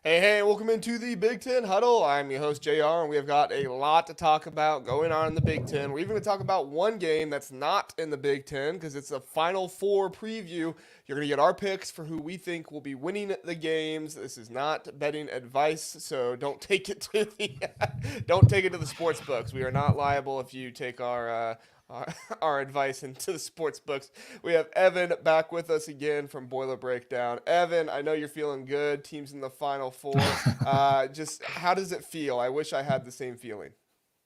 Hey, welcome into the Big Ten Huddle. I'm your host, JR, and we have got a lot to talk about going on in the Big Ten. We're even going to talk about one game that's not in the Big Ten because it's a Final Four preview. You're going to get our picks for who we think will be winning the games. This is not betting advice, so don't take it to the don't take it to the sports books. We are not liable if you take our, our advice into the sports books. We have Evan back with us again from Boiler Breakdown. Evan, I know you're feeling good. Team's in the Final Four. Just how does it feel? I wish I had the same feeling.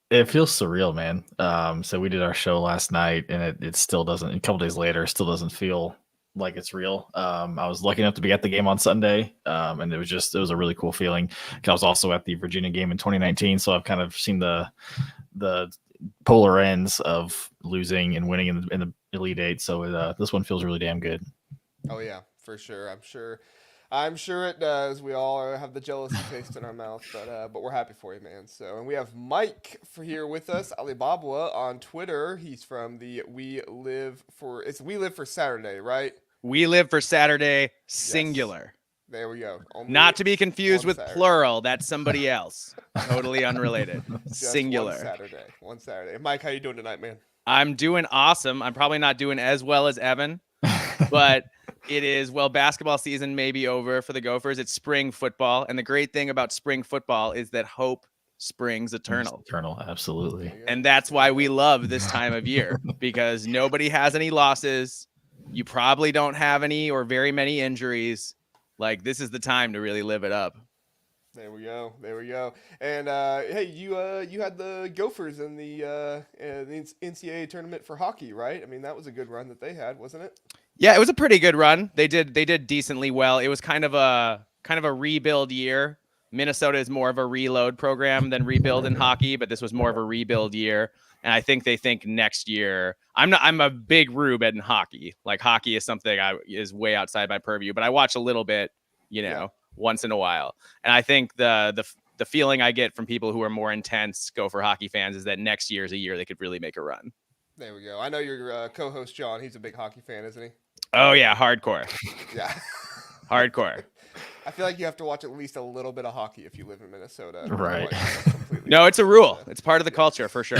It feels surreal, man. So we did our show last night, and it still doesn't. A couple days later, it still doesn't feel like it's real. I was lucky enough to be at the game on Sunday, and it was a really cool feeling. I was also at the Virginia game in 2019, so I've kind of seen the polar ends of losing and winning in the Elite Eight. So this one feels really damn good. Oh yeah, for sure. I'm sure it does. We all have the jealousy taste in our mouth, but we're happy for you, man. So, and we have Mike for here with us, Alibaba on Twitter. He's from the We Live for Saturday, right? We live for Saturday, Yes. singular. There we go. Only Not to be confused one with Saturday. plural. That's somebody else. Totally unrelated. Just Singular. One Saturday. Mike, how you doing tonight, man? I'm doing awesome. I'm probably not doing as well as Evan, but it is, basketball season may be over for the Gophers. It's spring football. And the great thing about spring football is that hope springs eternal. Eternal, absolutely. And that's why we love this time of year, because nobody has any losses. You probably don't have any or very many injuries. Like, this is the time to really live it up. There we go. And hey, you had the Gophers in the NCAA tournament for hockey, right? I mean, that was a good run that they had, wasn't it? Yeah, it was a pretty good run. They did decently well. It was kind of a rebuild year. Minnesota is more of a reload program than rebuild in hockey, but this was more of a rebuild year. And I think they think next year. I'm a big Rube in hockey. Like, hockey is something is way outside my purview, but I watch a little bit, once in a while. And I think the feeling I get from people who are more intense Gopher hockey fans is that next year is a year they could really make a run. There we go. I know your co-host John. He's a big hockey fan, isn't he? Oh yeah, hardcore. Yeah. Hardcore. I feel like you have to watch at least a little bit of hockey if you live in Minnesota. Right. No, it's a rule. It's part of the culture for sure.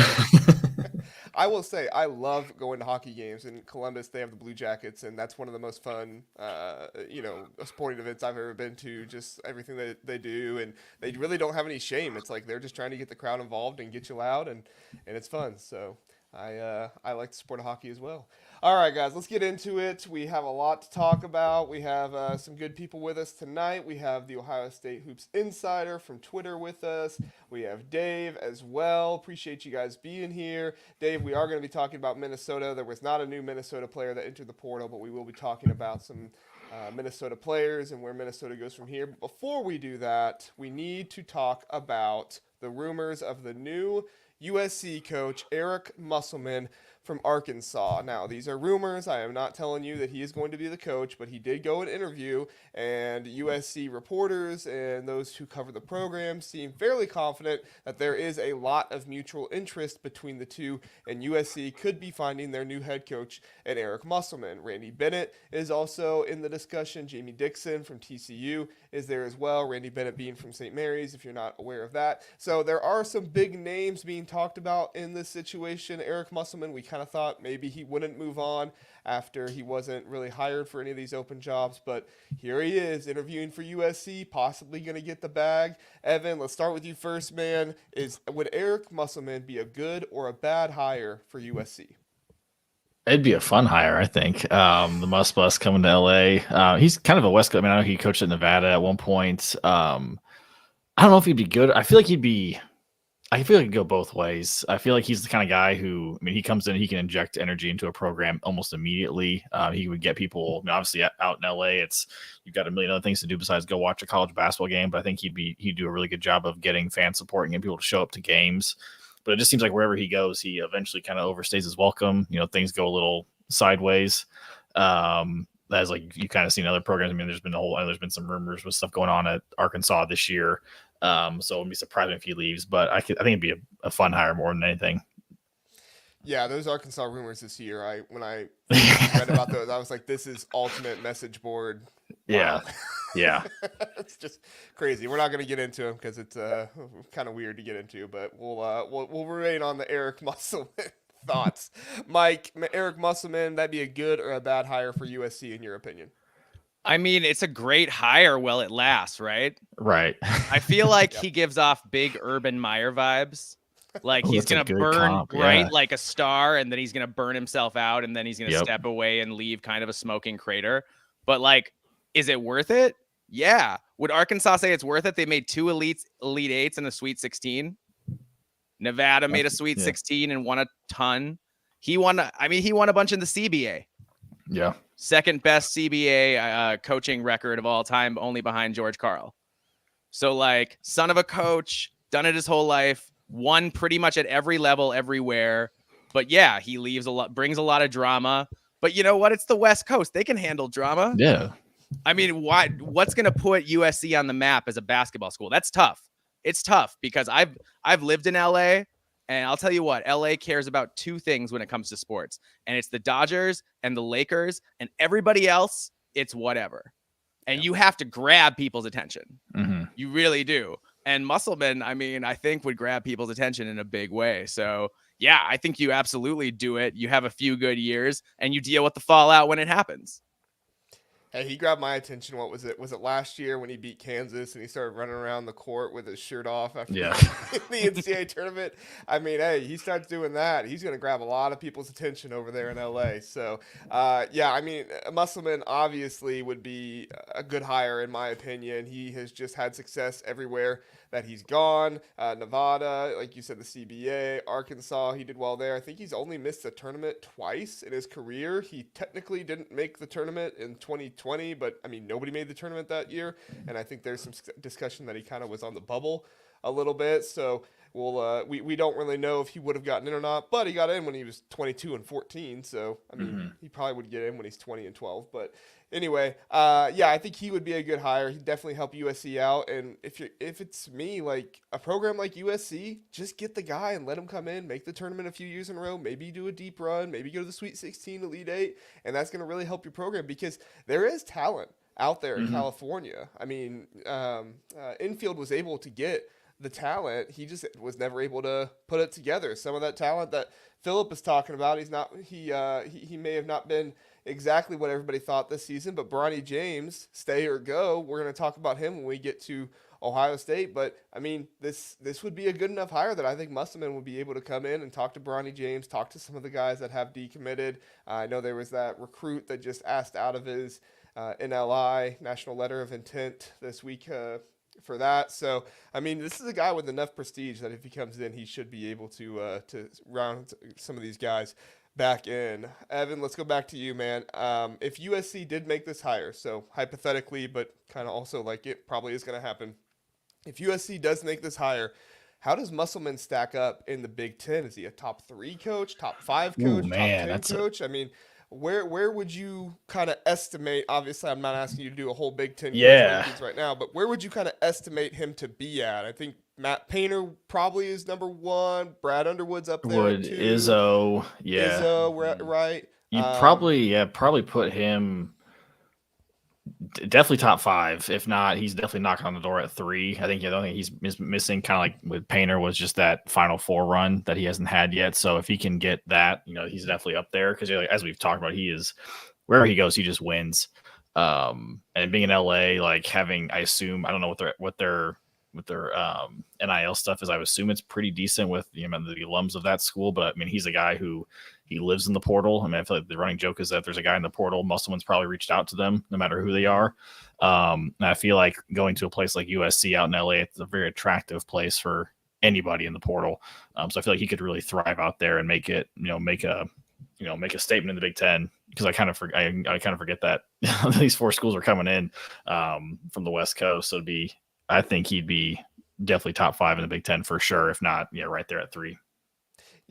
I will say I love going to hockey games. In Columbus, they have the Blue Jackets, and that's one of the most fun, sporting events I've ever been to. Just everything that they do, and they really don't have any shame. It's like they're just trying to get the crowd involved and get you loud, and it's fun. So I like the sport of hockey as well. All right, guys, let's get into it. We have a lot to talk about. We have some good people with us tonight. We have the Ohio State Hoops Insider from Twitter with us. We have Dave as well. Appreciate you guys being here. Dave, we are going to be talking about Minnesota. There was not a new Minnesota player that entered the portal, but we will be talking about some Minnesota players and where Minnesota goes from here. But before we do that, we need to talk about the rumors of the new USC coach, Eric Musselman, from Arkansas. Now, these are rumors. I am not telling you that he is going to be the coach, but he did go and interview, and USC reporters and those who cover the program seem fairly confident that there is a lot of mutual interest between the two, and USC could be finding their new head coach in Eric Musselman. Randy Bennett is also in the discussion. Jamie Dixon from TCU is there as well. Randy Bennett being from St. Mary's, if you're not aware of that. So there are some big names being talked about in this situation. Eric Musselman, we kind of thought maybe he wouldn't move on after he wasn't really hired for any of these open jobs, but here he is interviewing for USC, possibly going to get the bag. Evan, let's start with you first, man. Would Eric Musselman be a good or a bad hire for USC? It'd be a fun hire, I think. The Must Bus coming to LA. He's kind of a West Coast. I mean, I know he coached at Nevada at one point. I don't know if he'd be good. I feel like he'd go both ways. I feel like he's the kind of guy who, I mean, he comes in, he can inject energy into a program almost immediately. He would get people, I mean, obviously out in LA, you've got a million other things to do besides go watch a college basketball game. But I think he'd do a really good job of getting fan support and getting people to show up to games. But it just seems like wherever he goes, he eventually kind of overstays his welcome. Things go a little sideways. As like you kind of seen other programs. I mean, there's been some rumors with stuff going on at Arkansas this year. So it wouldn't be surprising if he leaves, but I think it'd be a fun hire more than anything. Yeah, those Arkansas rumors this year. When I read about those, I was like, "This is ultimate message board." Yeah, Yeah. It's just crazy. We're not going to get into him because it's kind of weird to get into, but we'll remain on the Eric Musselman thoughts. Mike, Eric Musselman, that'd be a good or a bad hire for USC in your opinion? I mean, it's a great hire while it lasts, right? Right. I feel like he gives off big Urban Meyer vibes. Like he's that's a going to good burn comp, bright yeah. like a star, and then he's going to burn himself out, and then he's going to Yep. step away and leave kind of a smoking crater. But like, is it worth it? Yeah. Would Arkansas say it's worth it? They made 2 Elite Eights and a Sweet 16. Nevada made a Sweet 16 and won a ton. He won a bunch in the CBA. Yeah. Second best CBA coaching record of all time, only behind George Karl. So like, son of a coach, done it his whole life, won pretty much at every level everywhere. But yeah, he leaves brings a lot of drama. But you know what? It's the West Coast. They can handle drama. Yeah. I mean, what's going to put USC on the map as a basketball school? That's tough. It's tough because I've lived in LA, and I'll tell you what, LA cares about 2 things when it comes to sports, and it's the Dodgers and the Lakers, and everybody else, it's whatever. And you have to grab people's attention. Mm-hmm. You really do. And Musselman, I mean, I think would grab people's attention in a big way. So yeah, I think you absolutely do it. You have a few good years and you deal with the fallout when it happens. Hey, he grabbed my attention. What was it? Was it last year when he beat Kansas and he started running around the court with his shirt off after the NCAA tournament? I mean, hey, he starts doing that, he's going to grab a lot of people's attention over there in LA. So, yeah, I mean, Musselman obviously would be a good hire in my opinion. He has just had success everywhere that he's gone. Nevada, like you said, the CBA, Arkansas, he did well there. I think he's only missed the tournament twice in his career. He technically didn't make the tournament in 2020, but I mean, nobody made the tournament that year. And I think there's some discussion that he kind of was on the bubble a little bit. So we don't really know if he would have gotten in or not, but he got in when he was 22 and 14. So, I mean, he probably would get in when he's 20 and 12, but anyway, yeah, I think he would be a good hire. He'd definitely help USC out. And if it's me, like a program like USC, just get the guy and let him come in, make the tournament a few years in a row, maybe do a deep run, maybe go to the Sweet 16, Elite 8, and that's going to really help your program because there is talent out there in California. I mean, Infield was able to get the talent. He just was never able to put it together. Some of that talent that Phillip is talking about, he may have not been exactly what everybody thought this season, but Bronny James, stay or go. We're going to talk about him when we get to Ohio State, but I mean, this would be a good enough hire that I think Musselman would be able to come in and talk to Bronny James, talk to some of the guys that have decommitted. I know there was that recruit that just asked out of his NLI, National Letter of Intent, this week for that. So, I mean, this is a guy with enough prestige that if he comes in, he should be able to round some of these guys back in. Evan, let's go back to you, man. If USC did make this hire, so hypothetically, but kind of also like it probably is going to happen. If USC does make this hire, how does Musselman stack up in the Big Ten? Is he a top 3 coach, top 5 coach, top 10 coach? I mean, where would you kind of estimate? Obviously, I'm not asking you to do a whole Big Ten rankings right now, but where would you kind of estimate him to be at? I think Matt Painter probably is number 1. Brad Underwood's up there too. Izzo, yeah. Izzo, right? You'd probably put him definitely top 5. If not, he's definitely knocking on the door at 3. I think the only thing he's missing, kind of like with Painter, was just that Final Four run that he hasn't had yet. So if he can get that, he's definitely up there because, as we've talked about, he is wherever he goes, he just wins. And being in LA, like having, I assume, I don't know what their NIL stuff is. I would assume it's pretty decent with the alums of that school. But I mean, he's a guy who he lives in the portal. I mean, I feel like the running joke is that if there's a guy in the portal, Musselman's probably reached out to them, no matter who they are. And I feel like going to a place like USC out in LA, it's a very attractive place for anybody in the portal. So I feel like he could really thrive out there and make it, make a statement in the Big Ten. Because I kind of forget that these 4 schools are coming in from the West Coast. So I think he'd be definitely top 5 in the Big Ten for sure. If not, right there at 3.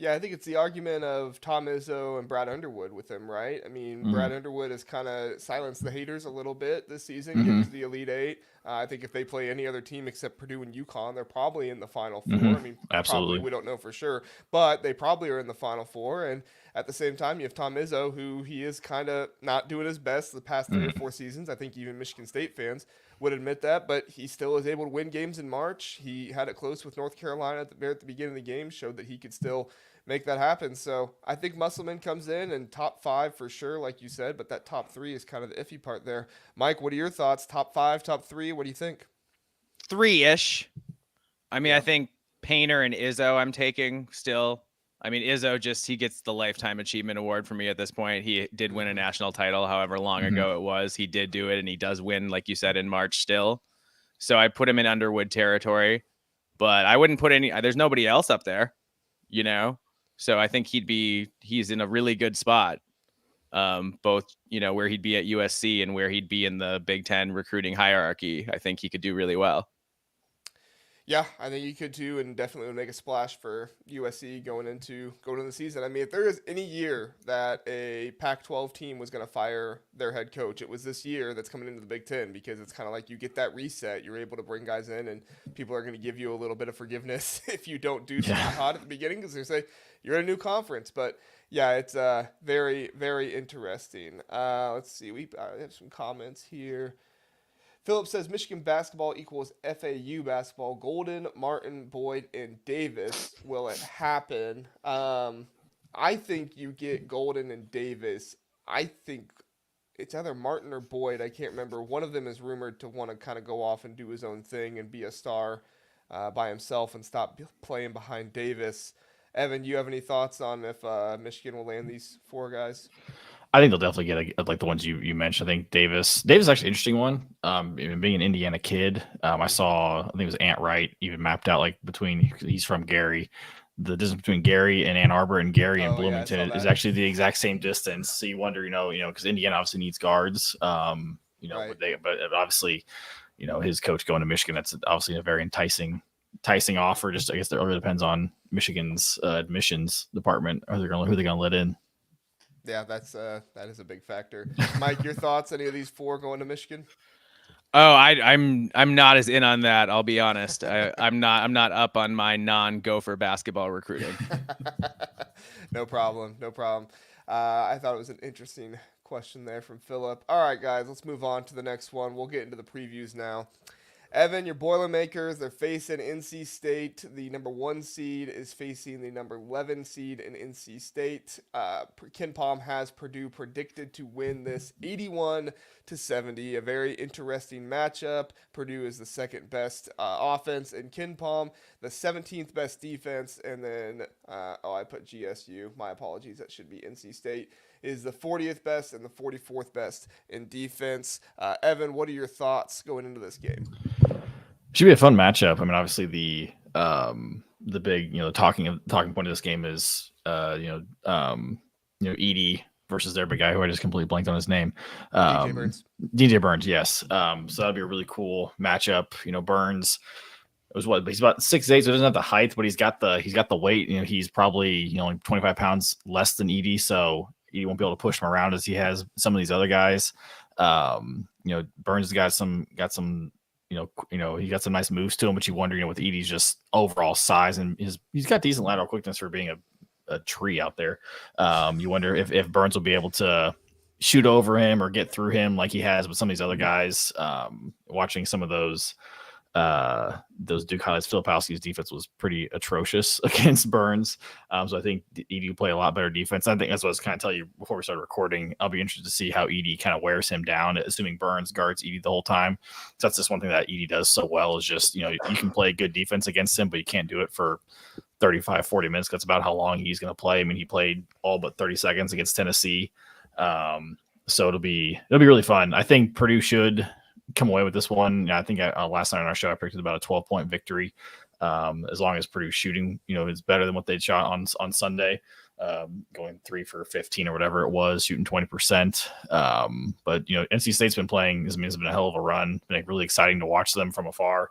Yeah, I think it's the argument of Tom Izzo and Brad Underwood with him, right? I mean, Brad Underwood has kind of silenced the haters a little bit this season, getting to the Elite Eight. I think if they play any other team except Purdue and UConn, they're probably in the Final Four. I mean, probably, Absolutely. we don't know for sure, but they probably are in the Final Four. And at the same time, you have Tom Izzo, who he is kind of not doing his best the past 3 or 4 seasons. I think even Michigan State fans would admit that, but he still is able to win games in March. He had it close with North Carolina at the beginning of the game, showed that he could still make that happen. So I think Musselman comes in and top 5 for sure, like you said, but that top 3 is kind of the iffy part there. Mike, what are your thoughts? Top 5, top 3, what do you think? 3-ish. I mean, I think Painter and Izzo I'm taking still. I mean, Izzo he gets the Lifetime Achievement Award for me at this point. He did win a national title, however long ago it was. He did do it, and he does win, like you said, in March still. So I put him in Underwood territory, but I wouldn't put there's nobody else up there, you know? So I think he's in a really good spot. Both, where he'd be at USC and where he'd be in the Big Ten recruiting hierarchy. I think he could do really well. Yeah, I think he could too, and definitely would make a splash for USC going into the season. I mean, if there is any year that a Pac-12 team was going to fire their head coach, it was this year that's coming into the Big Ten, because it's kind of like you get that reset. You're able to bring guys in, and people are going to give you a little bit of forgiveness if you don't do something hot at the beginning, because they say you're in a new conference. But yeah, it's very, very interesting. Let's see, we have some comments here. Philip says Michigan basketball equals FAU basketball. Golden, Martin, Boyd, and Davis. Will it happen? I think you get Golden and Davis. I think it's either Martin or Boyd. I can't remember. One of them is rumored to want to kind of go off and do his own thing and be a star by himself and stop playing behind Davis. Evan, you have any thoughts on if Michigan will land these 4 guys? I think they'll definitely get like the ones you mentioned. I think Davis is actually an interesting one. Being an Indiana kid, I think it was Ant Wright even mapped out like he's from Gary. The distance between Gary and Ann Arbor and Gary and Bloomington is actually the exact same distance. So you wonder, because Indiana obviously needs guards, right. But obviously, his coach going to Michigan, that's obviously a very enticing offer. Just I guess it really depends on Michigan's admissions department. Who they're going to let in. Yeah, that is a big factor. Mike, your thoughts? Any of these 4 going to Michigan? Oh, I'm not as in on that. I'll be honest. I'm not up on my non-Gopher basketball recruiting. No problem. I thought it was an interesting question there from Philip. All right, guys, let's move on to the next one. We'll get into the previews now. Evan, your Boilermakers, they're facing NC State. The number 1 seed is facing the number 11 seed in NC State. Ken Palm has Purdue predicted to win this 81-70. A very interesting matchup. Purdue is the 2nd best offense, and Ken Palm the 17th best defense. And then, I put GSU. My apologies. That should be NC State. Is the 40th best and the 44th best in defense. Evan, what are your thoughts going into this game? Should be a fun matchup. I mean, obviously the big talking point of this game is Edey versus their big guy who I just completely blanked on his name. DJ Burns, yes. So that'd be a really cool matchup. Burns was he's about 6'8", so he doesn't have the height, but he's got the weight. He's probably only 25 pounds less than Edey, so Edey won't be able to push him around as he has some of these other guys. Burns got some he got some nice moves to him, but you wonder, with Edey's just overall size and he's got decent lateral quickness for being a tree out there. You wonder if Burns will be able to shoot over him or get through him like he has with some of these other guys. Watching some of those Duke highlights, Filipowski's defense was pretty atrocious against Burns. So I think Edey will play a lot better defense. I think that's what I was kind of telling you before we started recording. I'll be interested to see how Edey kind of wears him down, assuming Burns guards Edey the whole time. So that's just one thing that Edey does so well is just, you can play good defense against him, but you can't do it for 35, 40 minutes. That's about how long he's going to play. I mean, he played all but 30 seconds against Tennessee. So it'll be really fun. I think Purdue should come away with this one. I think last night on our show I predicted about a 12-point victory. As long as Purdue shooting, is better than what they shot on Sunday, going 3 for 15 or whatever it was, shooting 20%. But NC State's been playing. It's been a hell of a run. It's been really exciting to watch them from afar.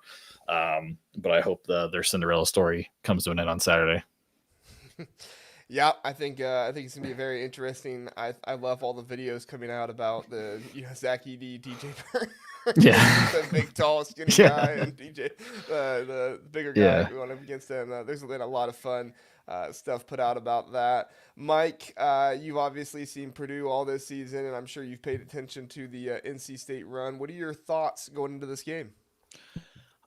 But I hope their Cinderella story comes to an end on Saturday. Yeah, I think it's gonna be very interesting. I love all the videos coming out about the Zach Edey, DJ Burns, Yeah. the big tall skinny Yeah. guy, and DJ the bigger guy Yeah. going up against him. There's been a lot of fun stuff put out about that. Mike, you've obviously seen Purdue all this season, and I'm sure you've paid attention to the NC State run. What are your thoughts going into this game?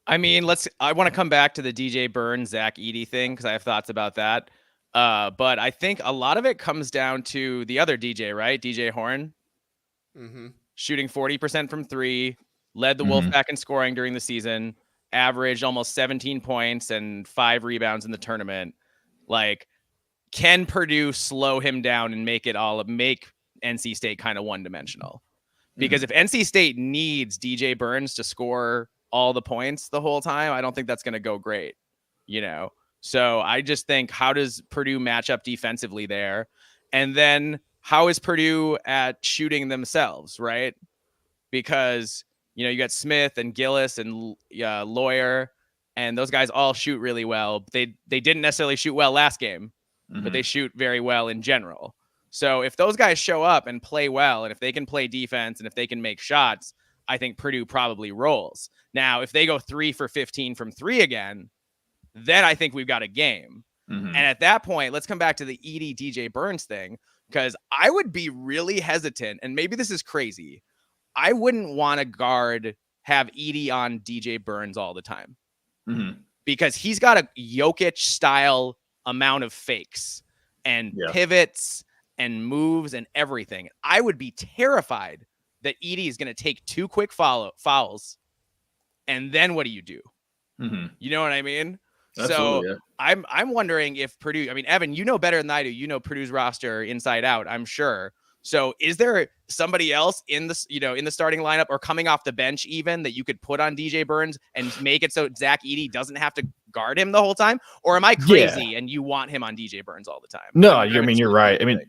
I mean, I want to come back to the DJ Burns, Zach Edey thing because I have thoughts about that. But I think a lot of it comes down to the other DJ, right? DJ Horn, shooting 40% from three, led the Wolfpack in scoring during the season, averaged almost 17 points and 5 rebounds in the tournament. Like, can Purdue slow him down and make NC State kind of one-dimensional? Because if NC State needs DJ Burns to score all the points the whole time, I don't think that's going to go great, So I just think, how does Purdue match up defensively there? And then how is Purdue at shooting themselves, right? Because, you got Smith and Gillis and Lawyer, and those guys all shoot really well. They didn't necessarily shoot well last game, but they shoot very well in general. So if those guys show up and play well, and if they can play defense and if they can make shots, I think Purdue probably rolls. Now, if they go 3 for 15 from 3 again, then I think we've got a game. And at that point, let's come back to the Edey DJ Burns thing, because I would be really hesitant, and maybe this is crazy. I wouldn't want to have Edey on DJ Burns all the time because he's got a Jokic style amount of fakes and pivots and moves and everything. I would be terrified that Edey is going to take 2 quick fouls. And then what do you do? You know what I mean? Absolutely, so I'm wondering if Purdue, I mean, Evan, you know better than I do. You know Purdue's roster inside out, I'm sure. So is there somebody else in the, in the starting lineup or coming off the bench even that you could put on DJ Burns and make it so Zach Edey doesn't have to guard him the whole time? Or am I crazy and you want him on DJ Burns all the time? No, I mean, you're right. I mean,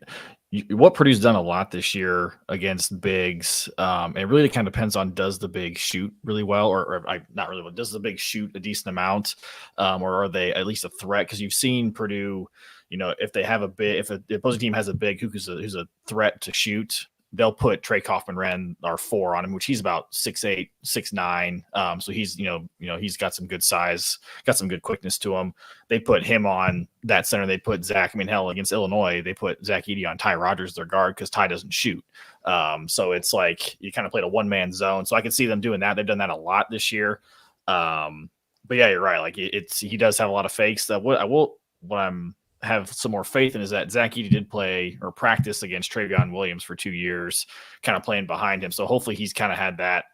what Purdue's done a lot this year against bigs, it really kind of depends on, does the big shoot really well or not really well, does the big shoot a decent amount, or are they at least a threat? Because you've seen Purdue, if they have if the opposing team has a big who's a threat to shoot, they'll put Trey Kaufman-Renn, our 4, on him, which he's about 6'8", 6'9". So he's, he's got some good size, got some good quickness to him. They put him on that center. They put Zach. I mean, hell, against Illinois, they put Zach Edey on Ty Rodgers, their guard, because Ty doesn't shoot. So it's like you kind of played a one-man zone. So I can see them doing that. They've done that a lot this year. But yeah, you're right. Like he does have a lot of fakes. What I'm have some more faith in is that Zach Edey did play or practice against Travion Williams for 2 years, kind of playing behind him. So hopefully he's kind of had that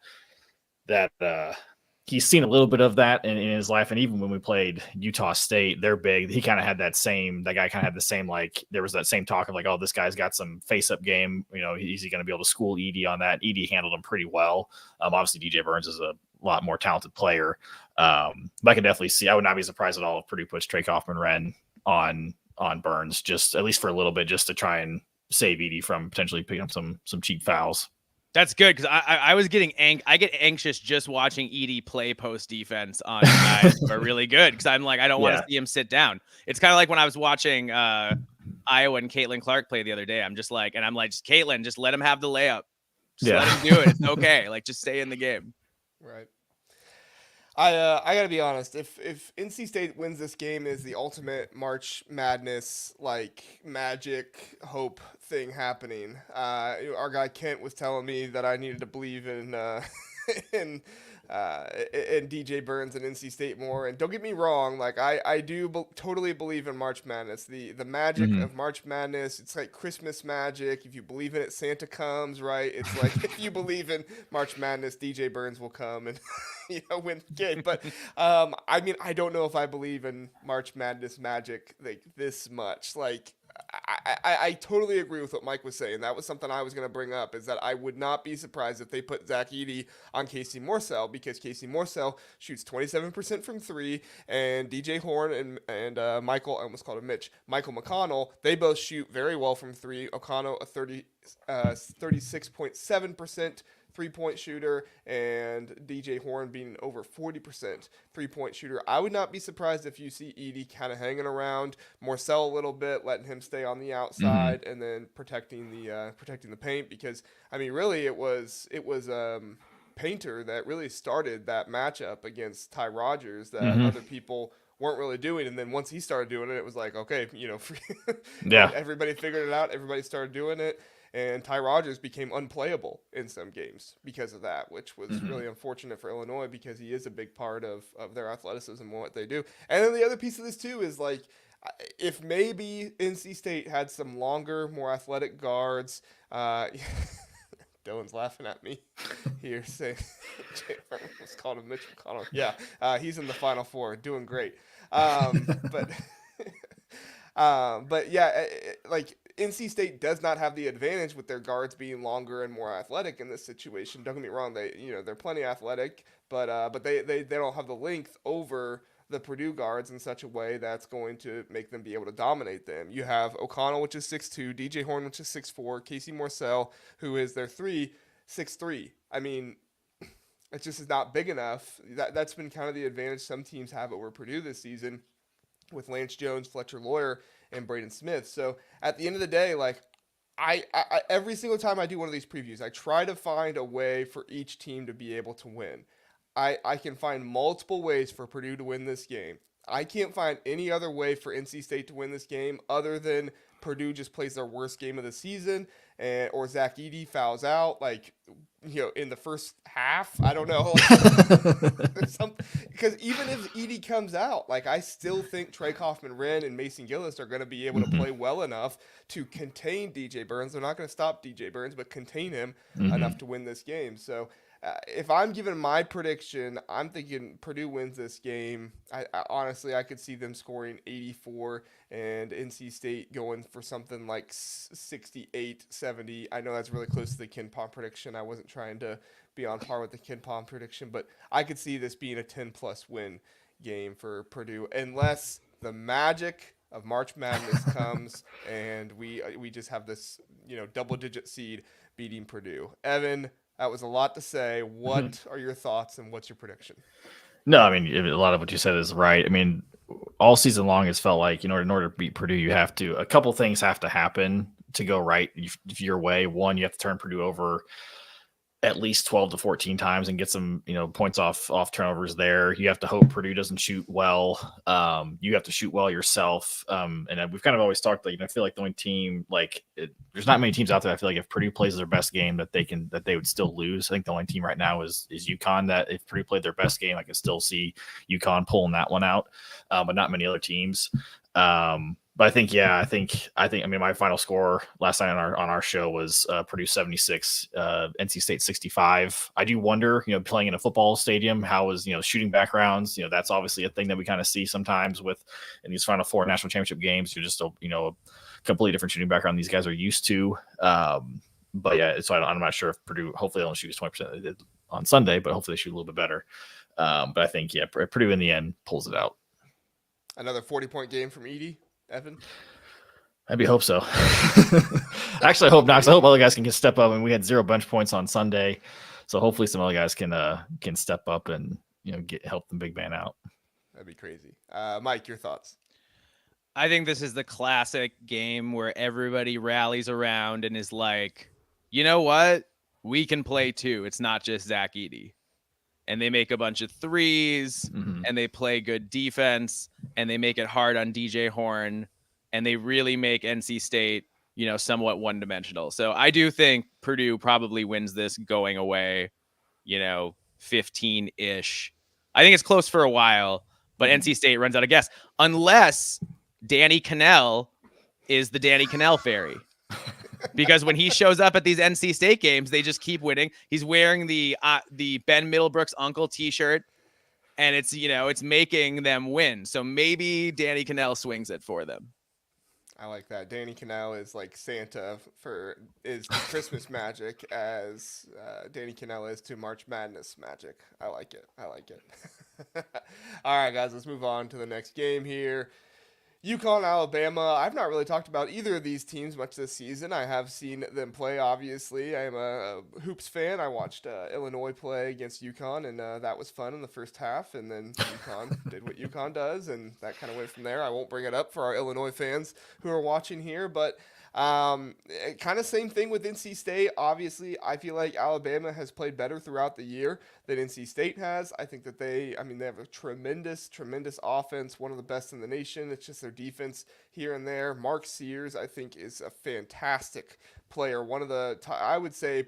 he's seen a little bit of that in his life. And even when we played Utah State, they're big. He kind of had that guy kind of had the same, like, there was that same talk of like, oh, this guy's got some face-up game. Is he going to be able to school Edey on that? Edey handled him pretty well. Obviously, DJ Burns is a lot more talented player. But I can definitely see, I would not be surprised at all if Purdue puts Trey Kaufman-Renn on Burns, just at least for a little bit, just to try and save Edey from potentially picking up some cheap fouls. That's good, because I was getting I get anxious just watching Edey play post defense on guys who are really good, because I'm like, I don't want to see him sit down. It's kind of like when I was watching Iowa and Caitlin Clark play the other day. I'm just like, Caitlin, just let him have the layup. Just let him do it. It's okay. Like, just stay in the game. Right. I gotta be honest. If NC State wins this game, is the ultimate March Madness like magic hope thing happening. Our guy Kent was telling me that I needed to believe in in DJ Burns and NC State more. And don't get me wrong, like I do totally believe in March Madness. The magic of March Madness. It's like Christmas magic. If you believe in it, Santa comes, right? It's like if you believe in March Madness, DJ Burns will come and win the game. But I mean, I don't know if I believe in March Madness magic like this much. Like I totally agree with what Mike was saying. That was something I was going to bring up, is that I would not be surprised if they put Zach Edey on Casey Morsell, because Casey Morsell shoots 27% from 3, and DJ Horn and Michael, I almost called him Mitch, Michael McConnell, they both shoot very well from 3. O'Connell, a 36.7% 3-point shooter and DJ Horn being an over 40% 3-point shooter. I would not be surprised if you see Edey kind of hanging around Morcell a little bit, letting him stay on the outside and then protecting the paint, because I mean really it was Painter that really started that matchup against Ty Rodgers that other people weren't really doing. And then once he started doing it, it was like, okay, everybody figured it out. Everybody started doing it. And Ty Rodgers became unplayable in some games because of that, which was really unfortunate for Illinois because he is a big part of their athleticism and what they do. And then the other piece of this too is like, if maybe NC State had some longer, more athletic guards, Dylan's laughing at me here saying Jay was called him Mitch McConnell. Yeah, he's in the Final Four, doing great. But yeah, like NC State does not have the advantage with their guards being longer and more athletic in this situation. Don't get me wrong; they're plenty athletic, but they don't have the length over the Purdue guards in such a way that's going to make them be able to dominate them. You have O'Connell, which is 6'2", DJ Horn, which is 6'4", Casey Morcell, who is their 6'3". I mean, it just is not big enough. That's been kind of the advantage some teams have over Purdue this season with Lance Jones, Fletcher Lawyer, and Braden Smith. So at the end of the day, like, I every single time I do one of these previews, I try to find a way for each team to be able to win. I can find multiple ways for Purdue to win this game. I can't find any other way for NC State to win this game other than Purdue just plays their worst game of the season, or Zach Edey fouls out, like, in the first half. I don't know. Because even if Edey comes out, like, I still think Trey Kaufman-Wren and Mason Gillis are going to be able to play well enough to contain DJ Burns. They're not going to stop DJ Burns, but contain him enough to win this game. So, if I'm giving my prediction, I'm thinking Purdue wins this game. I honestly, I could see them scoring 84 and NC State going for something like 68, 70. I know that's really close to the Ken Pom prediction. I wasn't trying to be on par with the Ken Pom prediction, but I could see this being a 10-plus win game for Purdue unless the magic of March Madness comes and we just have this, double-digit seed beating Purdue. Evan, that was a lot to say. What are your thoughts and what's your prediction? No, I mean, a lot of what you said is right. I mean, all season long, it's felt like, in order to beat Purdue, a couple things have to happen to go right your way. One, you have to turn Purdue over at least 12 to 14 times and get some, points off turnovers there. You have to hope Purdue doesn't shoot well. You have to shoot well yourself. And we've kind of always talked that, I feel like the only team, there's not many teams out there. I feel like if Purdue plays their best game that they would still lose. I think the only team right now is UConn, that if Purdue played their best game, I can still see UConn pulling that one out, but not many other teams. But I think my final score last night on our show was Purdue 76, NC State 65. I do wonder, playing in a football stadium, how is, shooting backgrounds, that's obviously a thing that we kind of see sometimes in these Final Four national championship games. You're just a completely different shooting background these guys are used to. But yeah, so I'm not sure if Purdue, hopefully they don't shoot as 20% they did on Sunday, but hopefully they shoot a little bit better. But I think, Purdue in the end pulls it out. Another 40-point game from Edey, Evan? I hope so. Actually, I hope not, because I hope other guys can step up. And we had 0 bench points on Sunday, so hopefully some other guys can step up and help the big man out. That'd be crazy. Mike, your thoughts? I think this is the classic game where everybody rallies around and is like, you know what? We can play too. It's not just Zach Edey. And they make a bunch of threes, and they play good defense, and they make it hard on DJ Horn, and they really make NC State, somewhat one-dimensional. So I do think Purdue probably wins this going away, 15-ish. I think it's close for a while, but NC State runs out of gas, unless Danny Cannell is the Danny Cannell fairy. Because when he shows up at these NC State games, they just keep winning. He's wearing the Ben Middlebrooks uncle T-shirt, and it's making them win. So maybe Danny Cannell swings it for them. I like that. Danny Cannell is like Santa is Christmas magic as Danny Cannell is to March Madness magic. I like it. All right, guys, let's move on to the next game here. UConn, Alabama. I've not really talked about either of these teams much this season. I have seen them play, obviously. I am a hoops fan. I watched Illinois play against UConn, and that was fun in the first half. And then UConn did what UConn does, and that kind of went from there. I won't bring it up for our Illinois fans who are watching here, but kind of same thing with NC State. Obviously, I feel like Alabama has played better throughout the year than NC State has. I think that they have a tremendous offense, one of the best in the nation. It's just their defense here and there. Mark Sears, I think, is a fantastic player. I would say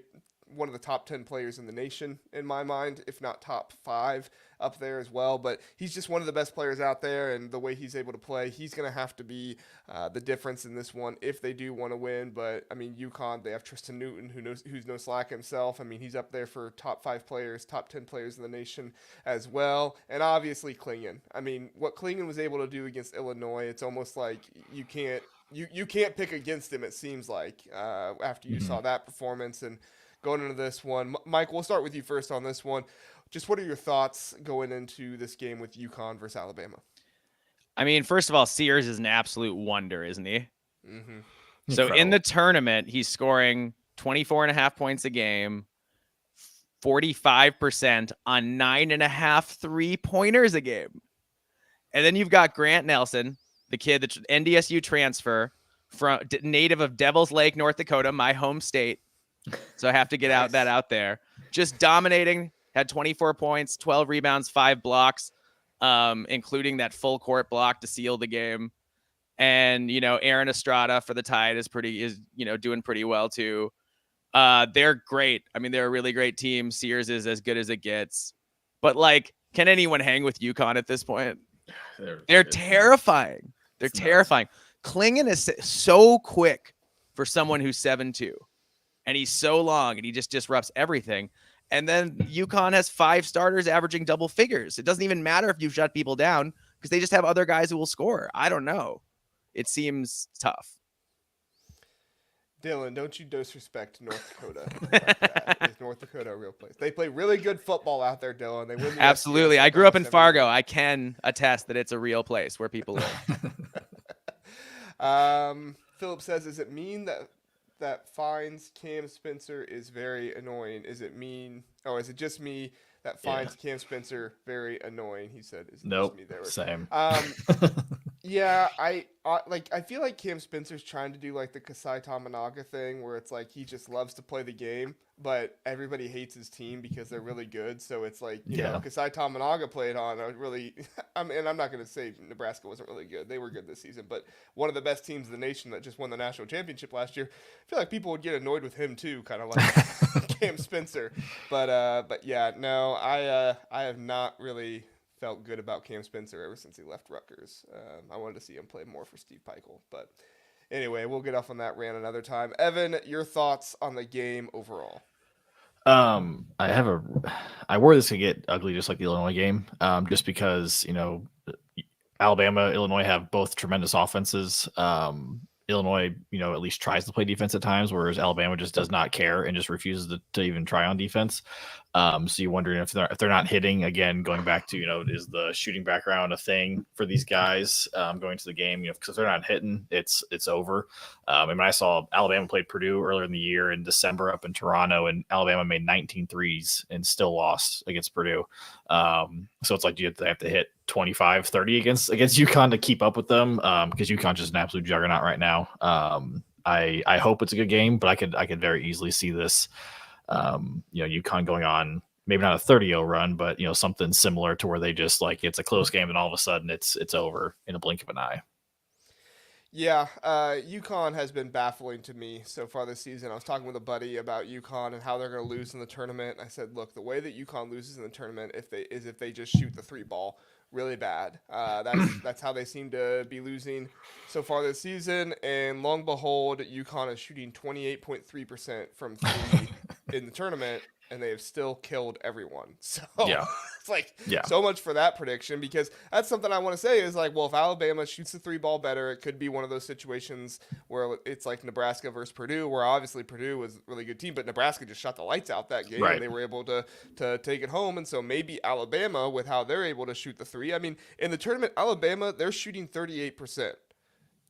one of the top 10 players in the nation in my mind, if not top 5 up there as well. But he's just one of the best players out there, and the way he's able to play, he's going to have to be the difference in this one if they do want to win. But I mean, UConn, they have Tristan Newton, who's no slack himself. I mean, he's up there for top 5 players, top 10 players in the nation as well. And obviously Klingon. I mean, what Klingon was able to do against Illinois, it's almost like you can't pick against him, it seems like, after you saw that performance. And going into this one, Mike, we'll start with you first on this one. Just what are your thoughts going into this game with UConn versus Alabama? I mean, first of all, Sears is an absolute wonder, isn't he? Mm-hmm. So in the tournament, he's scoring 24.5 points a game, 45% on 9.5 3-pointers a game. And then you've got Grant Nelson, the kid, the NDSU transfer, from native of Devil's Lake, North Dakota, my home state. So I have to get that out there. Just dominating, had 24 points, 12 rebounds, 5 blocks, including that full court block to seal the game. And, Aaron Estrada for the Tide is doing pretty well too. They're great. I mean, they're a really great team. Sears is as good as it gets. But can anyone hang with UConn at this point? They're terrifying. They're terrifying. Klingon is so quick for someone who's 7'2". And he's so long, and he just disrupts everything. And then UConn has 5 starters averaging double figures. It doesn't even matter if you shut people down because they just have other guys who will score. I don't know. It seems tough. Dylan, don't you disrespect North Dakota like that. Is North Dakota a real place? They play really good football out there, Dylan. They win. Absolutely. I grew up in Fargo. I can attest that it's a real place where people live. Philip says, "Does it mean that finds Cam Spencer is very annoying? Is it just me that finds Cam Spencer very annoying?" He said, "Is it nope, just me?" Same. Yeah, I feel like Cam Spencer's trying to do the Kasai Tamanaga thing, where it's like he just loves to play the game, but everybody hates his team because they're really good. So it's like, Kasai Tamanaga played on a really, and I'm not going to say Nebraska wasn't really good. They were good this season, but one of the best teams in the nation that just won the national championship last year. I feel like people would get annoyed with him too, kind of like Cam Spencer. But yeah, no, I have not really felt good about Cam Spencer ever since he left Rutgers. I wanted to see him play more for Steve Peichel. But anyway, we'll get off on that rant another time. Evan, your thoughts on the game overall? I worry this could get ugly just like the Illinois game, just because, Alabama, Illinois have both tremendous offenses. Illinois, at least tries to play defense at times, whereas Alabama just does not care and just refuses to even try on defense. So you're wondering if they're not hitting again, going back to, is the shooting background a thing for these guys going to the game? Because if they're not hitting, it's over. I saw Alabama played Purdue earlier in the year in December up in Toronto, and Alabama made 19 threes and still lost against Purdue. So it's like they have to hit 25, 30 against UConn to keep up with them, because UConn's just an absolute juggernaut right now. I hope it's a good game, but I could very easily see this, UConn going on maybe not a 30-0 run, but something similar to where they just it's a close game and all of a sudden it's over in a blink of an eye. Yeah, UConn has been baffling to me so far this season. I was talking with a buddy about UConn and how they're going to lose in the tournament. I said, look, the way that UConn loses in the tournament if they just shoot the 3 ball really bad. That's how they seem to be losing so far this season. And long behold, UConn is shooting 28.3% from 3 in the tournament, and they have still killed everyone. So it's so much for that prediction, because that's something I want to say is well, if Alabama shoots the 3 ball better, it could be one of those situations where it's like Nebraska versus Purdue, where obviously Purdue was a really good team, but Nebraska just shot the lights out that game, and they were able to take it home. And so maybe Alabama, with how they're able to shoot the 3, I mean, in the tournament, Alabama, they're shooting 38%.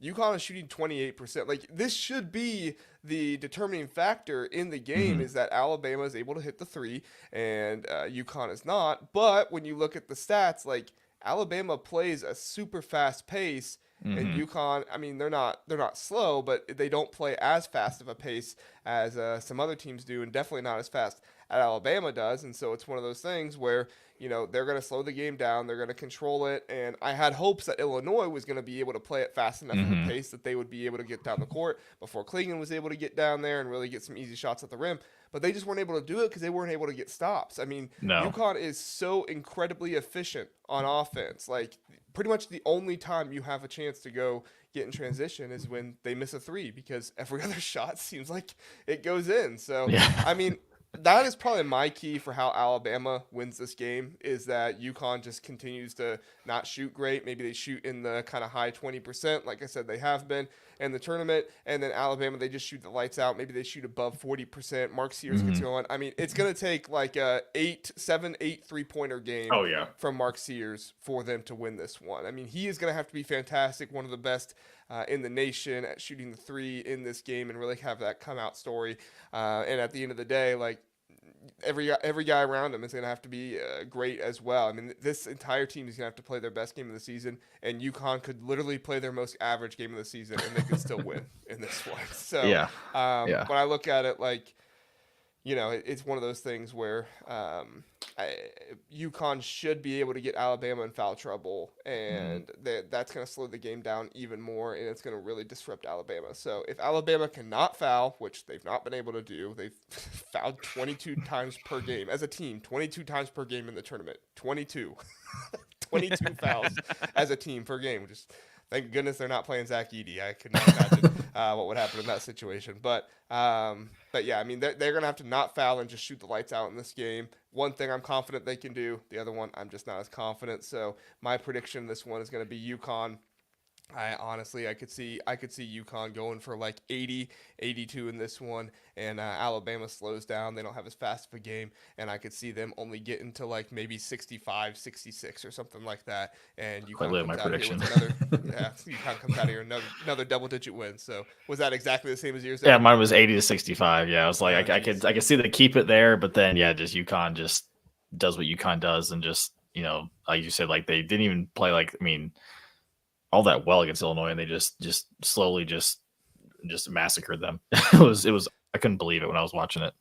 UConn is shooting 28%. Like, this should be the determining factor in the game is that Alabama is able to hit the three and UConn is not. But when you look at the stats, like, Alabama plays a super fast pace, and UConn, I mean, they're not slow, but they don't play as fast of a pace as some other teams do, and definitely not as fast as Alabama does. And so it's one of those things where, you know, they're going to slow the game down, they're going to control it, and I had hopes that Illinois was going to be able to play it fast enough of a pace that they would be able to get down the court before Clingan was able to get down there and really get some easy shots at the rim. But they just weren't able to do it because they weren't able to get stops. I mean, UConn is so incredibly efficient on offense. Like, pretty much the only time you have a chance to go get in transition is when they miss a three, because every other shot seems like it goes in. So, I mean, that is probably my key for how Alabama wins this game, is that UConn just continues to not shoot great. Maybe they shoot in the kind of high 20%, like I said, they have been in the tournament. And then Alabama, they just shoot the lights out. Maybe they shoot above 40%. Mark Sears gets going. I mean, it's going to take like a 7, 8 3-pointer game from Mark Sears for them to win this one. I mean, he is going to have to be fantastic, one of the best in the nation at shooting the three in this game, and really have that come out story. And at the end of the day, like, every guy around him is going to have to be great as well. I mean, this entire team is going to have to play their best game of the season, and UConn could literally play their most average game of the season, and they could still win in this one. So, when I look at it, like, you know, it's one of those things where UConn should be able to get Alabama in foul trouble, and that's going to slow the game down even more, and it's going to really disrupt Alabama. So if Alabama cannot foul, which they've not been able to do, they've fouled 22 times per game as a team, 22 times per game in the tournament, 22 fouls as a team per game, which is, thank goodness they're not playing Zach Edey. I could not imagine what would happen in that situation. But yeah, I mean, they're going to have to not foul and just shoot the lights out in this game. One thing I'm confident they can do. The other one, I'm just not as confident. So my prediction this one is going to be UConn. I could see UConn going for like 80, 82 in this one, and Alabama slows down. They don't have as fast of a game, and I could see them only getting to like maybe 65, 66 or something like that. And UConn comes out here with UConn comes out here another double-digit win. So was that exactly the same as yours? Yeah, mine was 80 to 65. Yeah, I was like, I could see them keep it there, but then just UConn just does what UConn does, and just, you know, like you said, like they didn't even play all that well against Illinois, and they just slowly just massacred them. It was I couldn't believe it when I was watching it.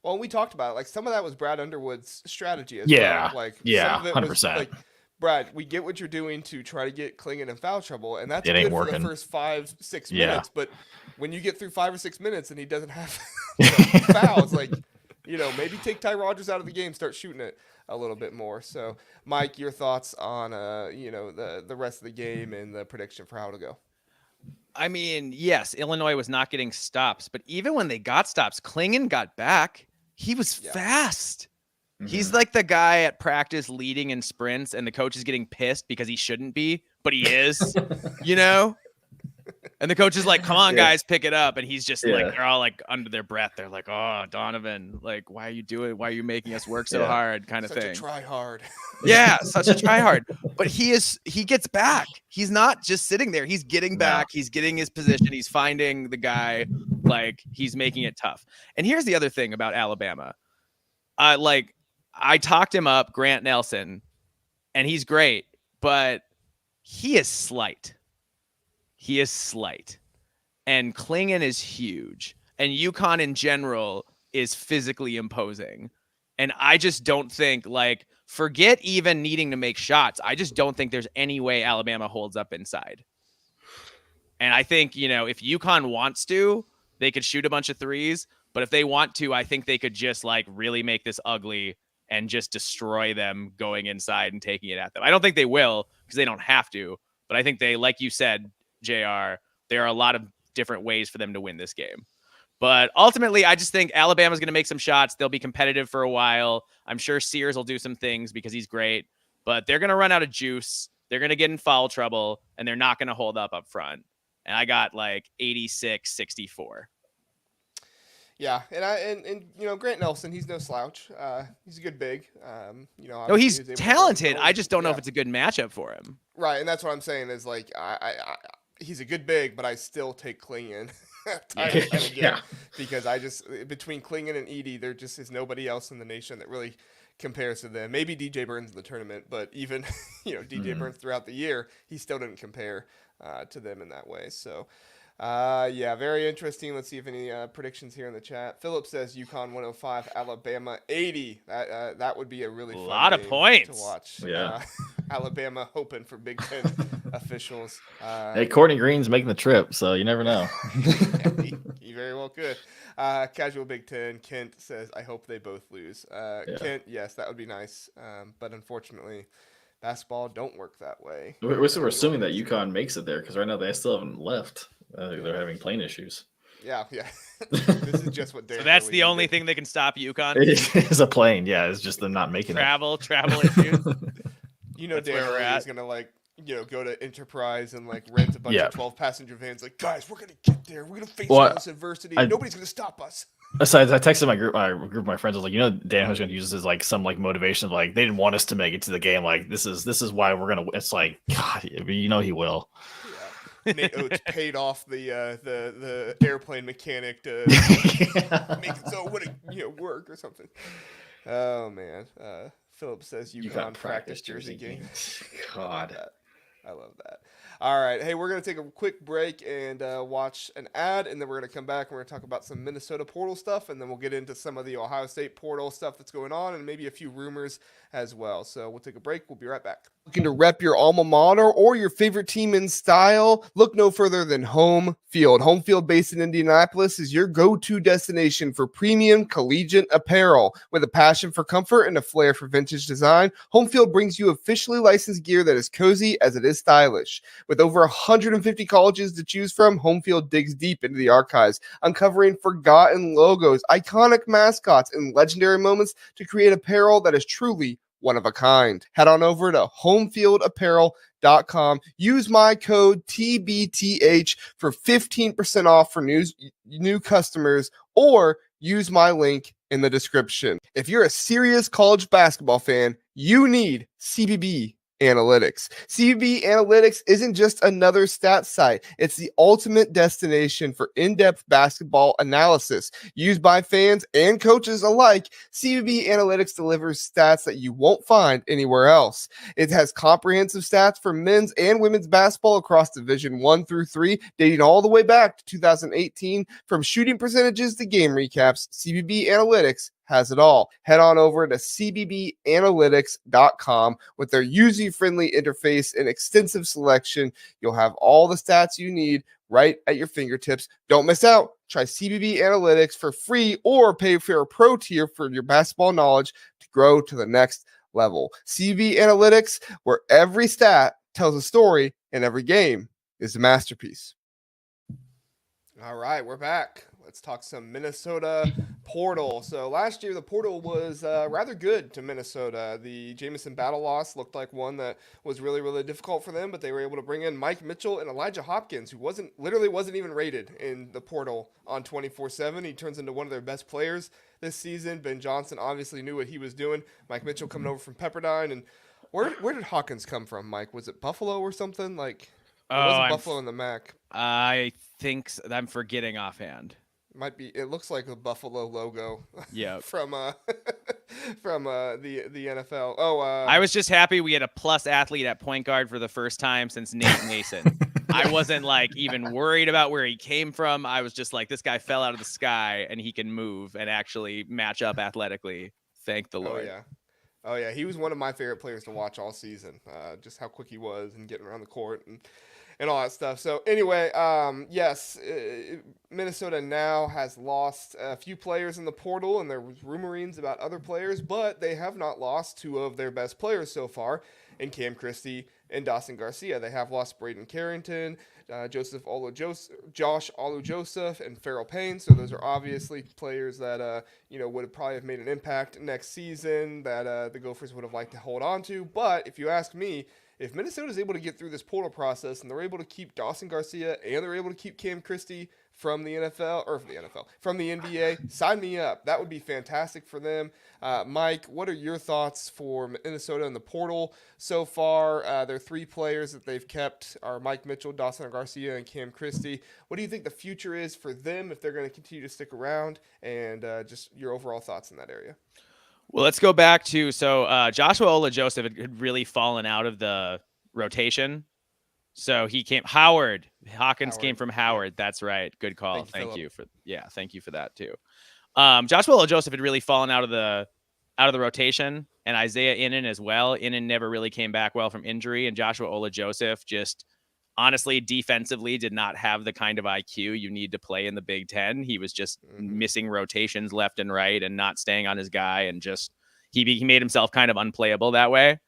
Well, we talked about it. Like, some of that was Brad Underwood's strategy as well. Like, yeah, some of it was 100%. Like, Brad, we get what you're doing to try to get Clingan in foul trouble, and that's good for the first 5-6 minutes. But when you get through 5 or 6 minutes and he doesn't have fouls, like, you know, maybe take Ty Rodgers out of the game, start shooting it a little bit more. So, Mike, your thoughts on you know, the rest of the game and the prediction for how to go? I mean, yes, Illinois was not getting stops, but even when they got stops, Clingan got back. He was fast. He's like the guy at practice leading in sprints, and the coach is getting pissed because he shouldn't be, but he is, you know? And the coach is like, come on, guys, pick it up. And he's just like, they're all like under their breath. They're like, oh, Donovan, like, why are you making us work so hard, kind of thing. Such a try hard. Yeah, such a try hard. But he gets back. He's not just sitting there. He's getting back. He's getting his position. He's finding the guy. Like, he's making it tough. And here's the other thing about Alabama. I talked him up, Grant Nelson, and he's great, but he is slight. He is slight. And Clingan is huge. And UConn in general is physically imposing. And I just don't think, like, forget even needing to make shots. I just don't think there's any way Alabama holds up inside. And I think, you know, if UConn wants to, they could shoot a bunch of threes. But if they want to, I think they could just, like, really make this ugly and just destroy them going inside and taking it at them. I don't think they will, because they don't have to. But I think they, like you said, JR, there are a lot of different ways for them to win this game. But ultimately, I just think Alabama's going to make some shots. They'll be competitive for a while. I'm sure Sears will do some things because he's great. But they're going to run out of juice. They're going to get in foul trouble, and they're not going to hold up front. And I got like 86-64. Yeah, and you know, Grant Nelson, he's no slouch. He's a good big. You know, no, he's talented. I just don't know if it's a good matchup for him. Right, and that's what I'm saying is, like, he's a good big, but I still take Klingon time and time again because I just between Klingon and Edey, there just is nobody else in the nation that really compares to them. Maybe DJ Burns in the tournament, but even DJ Burns throughout the year, he still didn't compare to them in that way. So. Very interesting. Let's see if any predictions here in the chat. Philip says UConn 105, Alabama 80. That would be a really fun lot of game points to watch. Yeah. Alabama hoping for Big Ten officials. Hey, Courtney Green's making the trip, so you never know. He very well could. Casual Big Ten. Kent says, I hope they both lose. Kent, yes, that would be nice. But unfortunately, basketball don't work that way. We're assuming that UConn makes it there because right now they still haven't left. They're having plane issues. Yeah. This is just what. So that's the only thing that can stop UConn. It's a plane. Yeah, it's just them not making travel issues. That's Dan Hurley is gonna go to Enterprise and rent a bunch of 12-passenger vans. Like, guys, we're gonna get there. We're gonna face all this adversity. Nobody's gonna stop us. Besides, I texted my group of my friends. I was like, Dan was going to use this as some motivation. They didn't want us to make it to the game. This is why we're gonna. It's like, God, he will. Yeah. Nate Oates paid off the airplane mechanic to make it so it wouldn't work or something. Oh man. Philip says UConn practice jersey games. God. I love that. All right. Hey, we're going to take a quick break and watch an ad, and then we're going to come back and we're going to talk about some Minnesota portal stuff, and then we'll get into some of the Ohio State portal stuff that's going on and maybe a few rumors as well. So we'll take a break. We'll be right back. Looking to rep your alma mater or your favorite team in style? Look no further than Home Field. Home Field, based in Indianapolis, is your go-to destination for premium collegiate apparel. With a passion for comfort and a flair for vintage design, Home Field brings you officially licensed gear that is cozy as it is stylish. With over 150 colleges to choose from, Home Field digs deep into the archives, uncovering forgotten logos, iconic mascots, and legendary moments to create apparel that is truly one of a kind. Head on over to homefieldapparel.com. Use my code TBTH for 15% off for new customers, or use my link in the description. If you're a serious college basketball fan, you need CBB Analytics. CBB Analytics isn't just another stat site. It's the ultimate destination for in-depth basketball analysis. Used by fans and coaches alike, CBB Analytics delivers stats that you won't find anywhere else. It has comprehensive stats for men's and women's basketball across Division 1 through 3, dating all the way back to 2018. From shooting percentages to game recaps, CBB Analytics has it all. Head on over to cbbanalytics.com. With their user-friendly interface and extensive selection, you'll have all the stats you need right at your fingertips. Don't miss out. Try CBB Analytics for free or pay for a pro tier for your basketball knowledge to grow to the next level. CBB Analytics, where every stat tells a story and every game is a masterpiece. All right, we're back. Let's talk some Minnesota portal. So last year, the portal was rather good to Minnesota. The Jamison battle loss looked like one that was really, really difficult for them, but they were able to bring in Mike Mitchell and Elijah Hopkins, who wasn't even rated in the portal on 24/7. He turns into one of their best players this season. Ben Johnson obviously knew what he was doing. Mike Mitchell coming over from Pepperdine. And where did Hawkins come from, Mike? Was it Buffalo or something? It wasn't Buffalo in the MAC. I think I'm forgetting offhand. Might be. It looks like a Buffalo logo. Yeah. from the NFL. I was just happy we had a plus athlete at point guard for the first time since Nate Mason. I wasn't even worried about where he came from. I was just like, this guy fell out of the sky and he can move and actually match up athletically. Thank the Lord. Oh yeah. He was one of my favorite players to watch all season. Just how quick he was and getting around the court and all that stuff. So anyway, yes, Minnesota now has lost a few players in the portal, and there was rumorings about other players, but they have not lost two of their best players so far in Cam Christie and Dawson Garcia. They have lost Braden Carrington, Josh Olu-Joseph, and Farrell Payne. So those are obviously players that would probably have made an impact next season that the Gophers would have liked to hold on to. But if you ask me, if Minnesota is able to get through this portal process and they're able to keep Dawson Garcia and they're able to keep Cam Christie from the from the NBA, sign me up. That would be fantastic for them. Mike, what are your thoughts for Minnesota in the portal so far? Their 3 players that they've kept are Mike Mitchell, Dawson Garcia, and Cam Christie. What do you think the future is for them if they're going to continue to stick around, and just your overall thoughts in that area? Well, let's go back to Joshua Ola Joseph had really fallen out of the rotation. So he came Hawkins came from Howard. Yeah. That's right. Good call. Thank you for that too. Joshua Ola Joseph had really fallen out of the rotation, and Isaiah Innan as well. Innan never really came back well from injury, and Joshua Ola Joseph just honestly defensively did not have the kind of IQ you need to play in the Big Ten. He was just missing rotations left and right and not staying on his guy, and just he made himself kind of unplayable that way.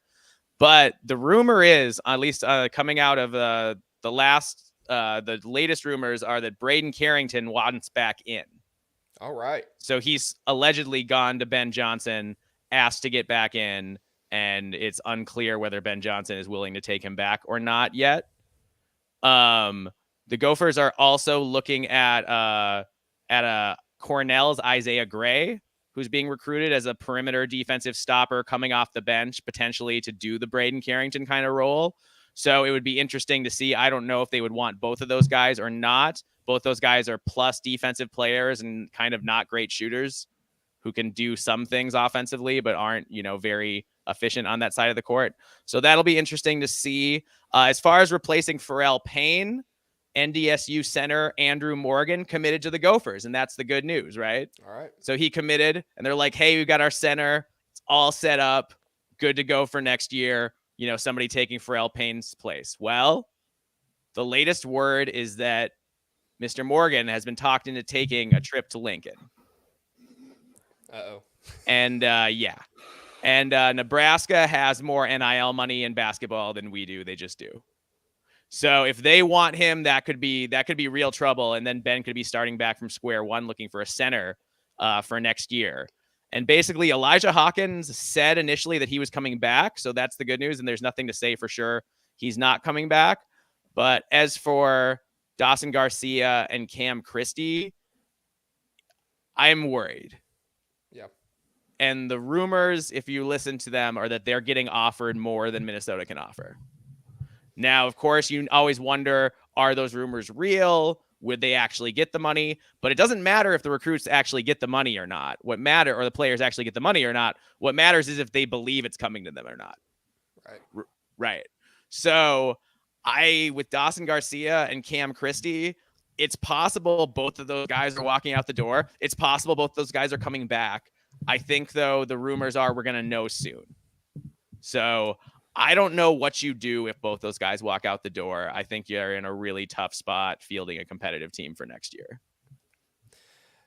But the rumor is, at least coming out of the latest rumors are that Braden Carrington wants back in. All right. So he's allegedly gone to Ben Johnson, asked to get back in, and it's unclear whether Ben Johnson is willing to take him back or not yet. The Gophers are also looking at Cornell's Isaiah Gray, who's being recruited as a perimeter defensive stopper coming off the bench, potentially to do the Braden Carrington kind of role. So it would be interesting to see. I don't know if they would want both of those guys or not. Both those guys are plus defensive players and kind of not great shooters who can do some things offensively, but aren't, very efficient on that side of the court. So that'll be interesting to see. As far as replacing Pharrell Payne, NDSU center Andrew Morgan committed to the Gophers, and that's the good news, right? All right. So he committed, and they're like, hey, we've got our center. It's all set up. Good to go for next year. Somebody taking Pharrell Payne's place. Well, the latest word is that Mr. Morgan has been talked into taking a trip to Lincoln. Uh-oh. And, And Nebraska has more NIL money in basketball than we do. They just do. So if they want him, that could be real trouble. And then Ben could be starting back from square one, looking for a center for next year. And basically Elijah Hawkins said initially that he was coming back. So that's the good news. And there's nothing to say for sure he's not coming back. But as for Dawson Garcia and Cam Christie, I'm worried. Yeah. And the rumors, if you listen to them, are that they're getting offered more than Minnesota can offer. Now, of course, you always wonder, are those rumors real? Would they actually get the money? But it doesn't matter if the recruits actually get the money or not. Or the players actually get the money or not. What matters is if they believe it's coming to them or not. Right. Right. So with Dawson Garcia and Cam Christie, it's possible both of those guys are walking out the door. It's possible both those guys are coming back. I think, though, the rumors are we're going to know soon. So I don't know what you do if both those guys walk out the door. I think you're in a really tough spot fielding a competitive team for next year.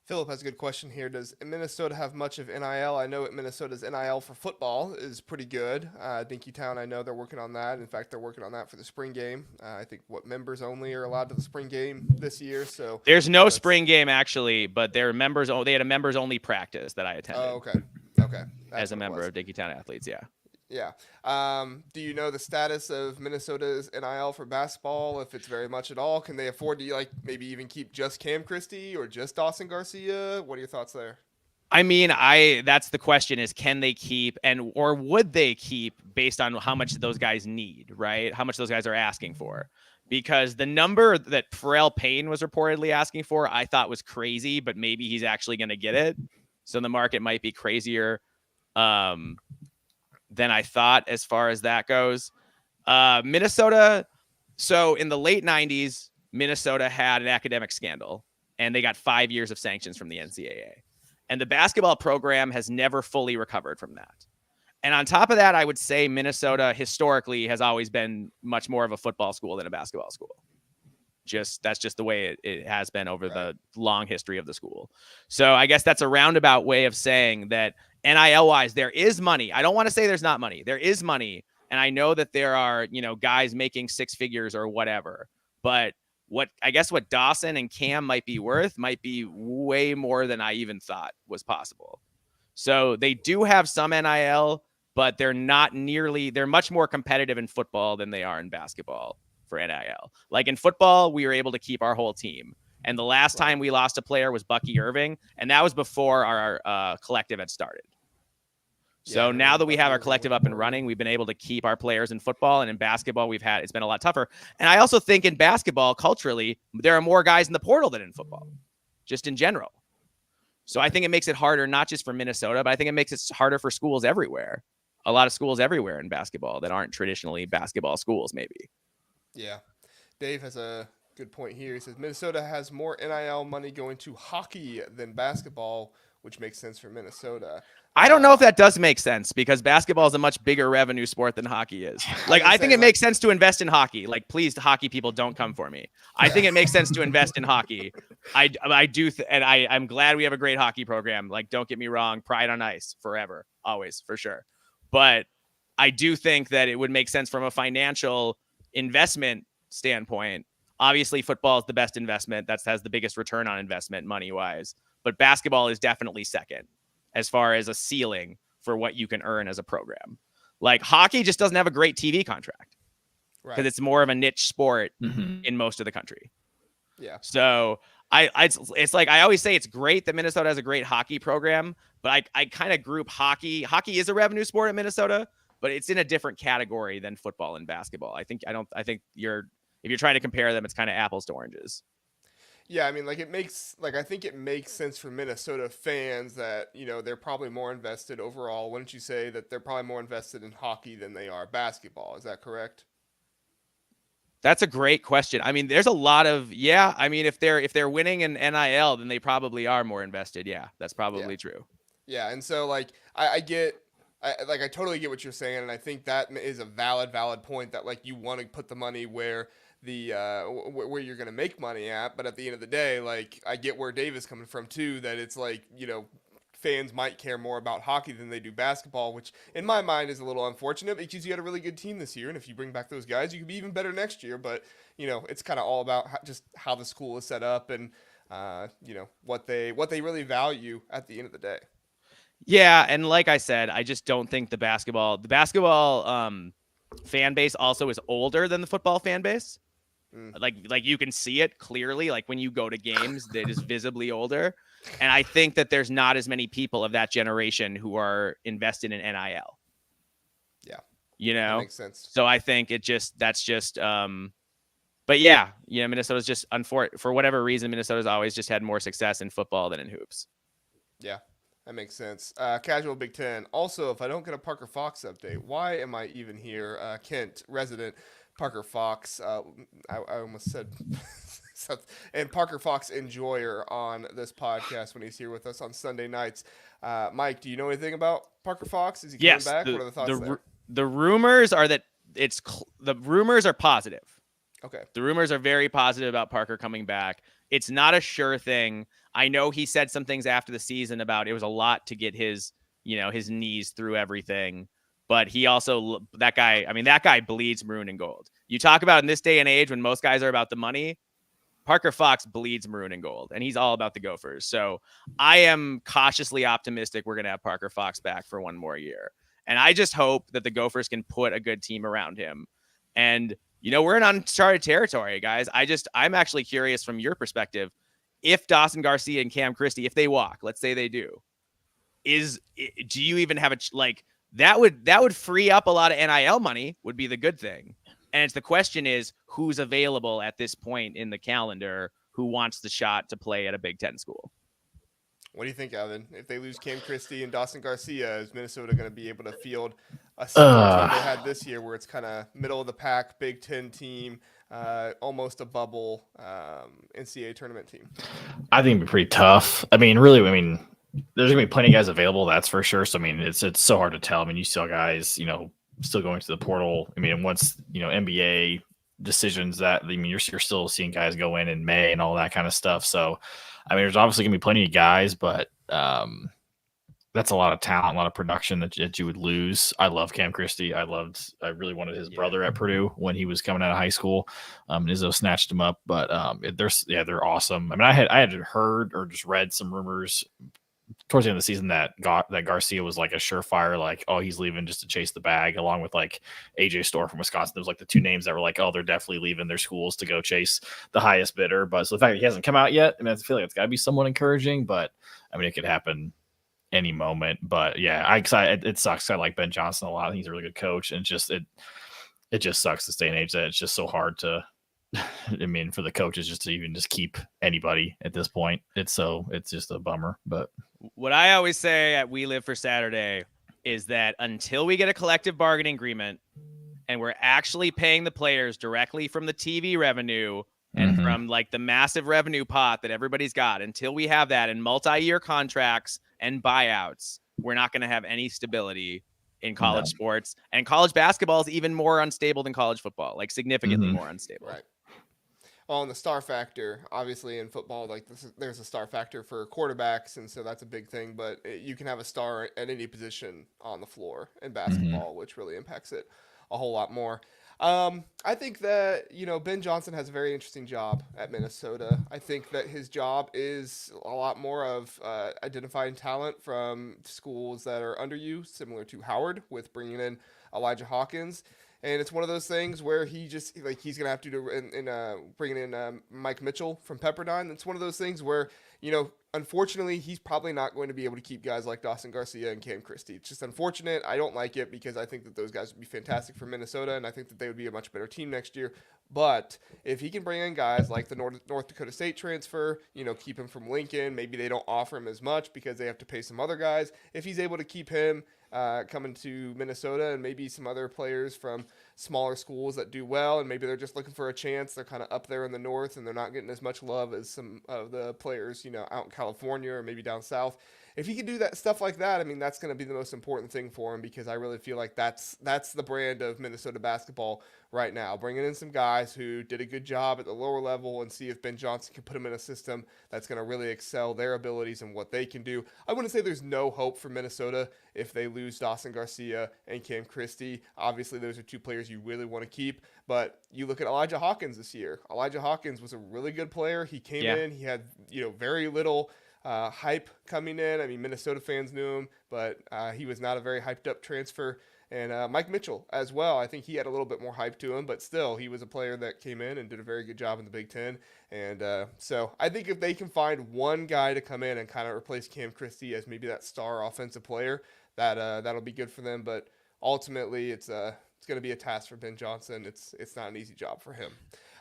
Philip has a good question here. Does Minnesota have much of NIL? I know Minnesota's NIL for football is pretty good. Dinkytown, I know they're working on that. In fact, they're working on that for the spring game. I think members only are allowed to the spring game this year. So there's no spring game actually, but they're members. They had a members only practice that I attended. Oh, okay. That's as a member of Dinkytown Athletes, yeah. Yeah. Do you know the status of Minnesota's NIL for basketball? If it's very much at all, can they afford to maybe even keep just Cam Christie or just Dawson Garcia? What are your thoughts there? I mean, that's the question is, can they keep or would they keep based on how much those guys need, right? How much those guys are asking for? Because the number that Pharrell Payne was reportedly asking for, I thought was crazy, but maybe he's actually going to get it. So the market might be crazier than I thought as far as that goes. Minnesota. So in the late 90s, Minnesota had an academic scandal and they got 5 years of sanctions from the NCAA. And the basketball program has never fully recovered from that. And on top of that, I would say Minnesota historically has always been much more of a football school than a basketball school. That's just the way it has been over the long history of the school. So I guess that's a roundabout way of saying that NIL wise, there is money. I don't want to say there's not money. There is money. And I know that there are, guys making 6 figures or whatever, but what Dawson and Cam might be worth might be way more than I even thought was possible. So they do have some NIL, but they're much more competitive in football than they are in basketball for NIL. Like in football, we were able to keep our whole team. And the last time we lost a player was Bucky Irving, and that was before our collective had started. So now that we have our collective up and running, we've been able to keep our players in football, and in basketball, it's been a lot tougher. And I also think in basketball, culturally, there are more guys in the portal than in football, just in general. So I think it makes it harder, not just for Minnesota, but I think it makes it harder for schools everywhere. A lot of schools everywhere in basketball that aren't traditionally basketball schools, maybe. Yeah. Dave has a good point here. He says Minnesota has more NIL money going to hockey than basketball, which makes sense for Minnesota. I don't know if that does make sense because basketball is a much bigger revenue sport than hockey is. Like, I think it makes sense to invest in hockey. Like, please, hockey people, don't come for me. I think it makes sense to invest in hockey. I do, and I'm glad we have a great hockey program. Like, don't get me wrong, pride on ice forever, always, for sure. But I do think that it would make sense from a financial investment standpoint. Obviously, football is the best investment. That has the biggest return on investment money-wise. But basketball is definitely second as far as a ceiling for what you can earn as a program. Like, hockey just doesn't have a great TV contract because it's more of a niche sport in most of the country. Yeah. So it's like, I always say it's great that Minnesota has a great hockey program, but I kind of group hockey. Hockey is a revenue sport in Minnesota, but it's in a different category than football and basketball. I think if you're trying to compare them, it's kind of apples to oranges. Yeah, I mean, I think it makes sense for Minnesota fans that, they're probably more invested overall. Wouldn't you say that they're probably more invested in hockey than they are basketball? Is that correct? That's a great question. I mean, there's a lot of, I mean, if they're winning in NIL, then they probably are more invested. Yeah, that's probably true. Yeah, and so I totally get what you're saying, and I think that is a valid point that you want to put the money where where you're going to make money at, but at the end of the day, I get where Dave is coming from too, that it's fans might care more about hockey than they do basketball, which in my mind is a little unfortunate because you had a really good team this year, and if you bring back those guys, you could be even better next year. But it's kind of all about just how the school is set up and what they really value at the end of the day. Yeah, and like I said, I just don't think the basketball fan base also is older than the football fan base. Like you can see it clearly, like when you go to games, that is visibly older. And I think that there's not as many people of that generation who are invested in NIL. Yeah. That makes sense. So I think but Minnesota's just for whatever reason, Minnesota's always just had more success in football than in hoops. Yeah. That makes sense. Casual Big Ten. Also, if I don't get a Parker Fox update, why am I even here? Kent resident Parker Fox. I almost said and Parker Fox enjoyer on this podcast when he's here with us on Sunday nights. Mike, do you know anything about Parker Fox? Is he coming back? What are the thoughts there? The rumors are that the rumors are positive. Okay. The rumors are very positive about Parker coming back. It's not a sure thing. I know he said some things after the season about it was a lot to get his knees through everything. But he also, that guy bleeds maroon and gold. You talk about in this day and age when most guys are about the money, Parker Fox bleeds maroon and gold, and he's all about the Gophers. So I am cautiously optimistic we're going to have Parker Fox back for one more year. And I just hope that the Gophers can put a good team around him. And, we're in uncharted territory, guys. I'm actually curious from your perspective, if Dawson Garcia and Cam Christie, if they walk, let's say they do, do you even have that would free up a lot of NIL money, would be the good thing. And the question is, who's available at this point in the calendar who wants the shot to play at a Big Ten school? What do you think, Evan? If they lose Cam Christie and Dawson Garcia, is Minnesota going to be able to field a similar team they had this year where it's kind of middle of the pack, Big Ten team, almost a bubble NCAA tournament team? I think it'd be pretty tough. I mean, really, there's going to be plenty of guys available, that's for sure. So, it's so hard to tell. You still guys, still going to the portal. Once, NBA decisions that, you're still seeing guys go in May and all that kind of stuff. So, there's obviously going to be plenty of guys, but that's a lot of talent, a lot of production that you would lose. I love Cam Christie. I really wanted his brother at Purdue when he was coming out of high school. Izzo snatched him up, but they're awesome. I had heard or just read some rumors towards the end of the season that Garcia was like a surefire, like, oh, he's leaving just to chase the bag, along with like AJ Storr from Wisconsin. There was like the two names that were like, oh, they're definitely leaving their schools to go chase the highest bidder. But so the fact that he hasn't come out yet, I mean, I feel like it's got to be somewhat encouraging, but I mean, it could happen any moment. But yeah, it sucks. I like Ben Johnson a lot. He's a really good coach, and it just sucks this day and age that it's just so hard to, I mean, for the coaches just to even just keep anybody at this point. It's just a bummer. But what I always say at We Live for Saturday is that until we get a collective bargaining agreement and we're actually paying the players directly from the TV revenue and from like the massive revenue pot that everybody's got, until we have that in multi-year contracts and buyouts, we're not going to have any stability in college sports. And college basketball is even more unstable than college football, like significantly more unstable. Right. Well, and the star factor, obviously in football, like there's a star factor for quarterbacks, and so that's a big thing. But you can have a star at any position on the floor in basketball, which really impacts it a whole lot more. I think that, Ben Johnson has a very interesting job at Minnesota. I think that his job is a lot more of identifying talent from schools that are under you, similar to Howard with bringing in Elijah Hawkins. And it's one of those things where he's going to have to do bringing in Mike Mitchell from Pepperdine. It's one of those things where, unfortunately, he's probably not going to be able to keep guys like Dawson Garcia and Cam Christie. It's just unfortunate. I don't like it because I think that those guys would be fantastic for Minnesota, and I think that they would be a much better team next year. But if he can bring in guys like the North Dakota State transfer, keep him from Lincoln, maybe they don't offer him as much because they have to pay some other guys. If he's able to keep him coming to Minnesota and maybe some other players from smaller schools that do well, and maybe they're just looking for a chance. They're kind of up there in the north, and they're not getting as much love as some of the players, out in California or maybe down south. If he can do that stuff like that, I mean, that's going to be the most important thing for him, because I really feel like that's the brand of Minnesota basketball right now. Bringing in some guys who did a good job at the lower level and see if Ben Johnson can put them in a system that's going to really excel their abilities and what they can do. I wouldn't say there's no hope for Minnesota if they lose Dawson Garcia and Cam Christie. Obviously, those are two players you really want to keep, but you look at Elijah Hawkins this year. Elijah Hawkins was a really good player. He came in, he had, very little hype coming in. I mean, Minnesota fans knew him, but he was not a very hyped up transfer. And Mike Mitchell as well. I think he had a little bit more hype to him, but still, he was a player that came in and did a very good job in the Big Ten. And so I think if they can find one guy to come in and kind of replace Cam Christie as maybe that star offensive player, that'll be good for them. But ultimately, it's going to be a task for Ben Johnson. It's not an easy job for him.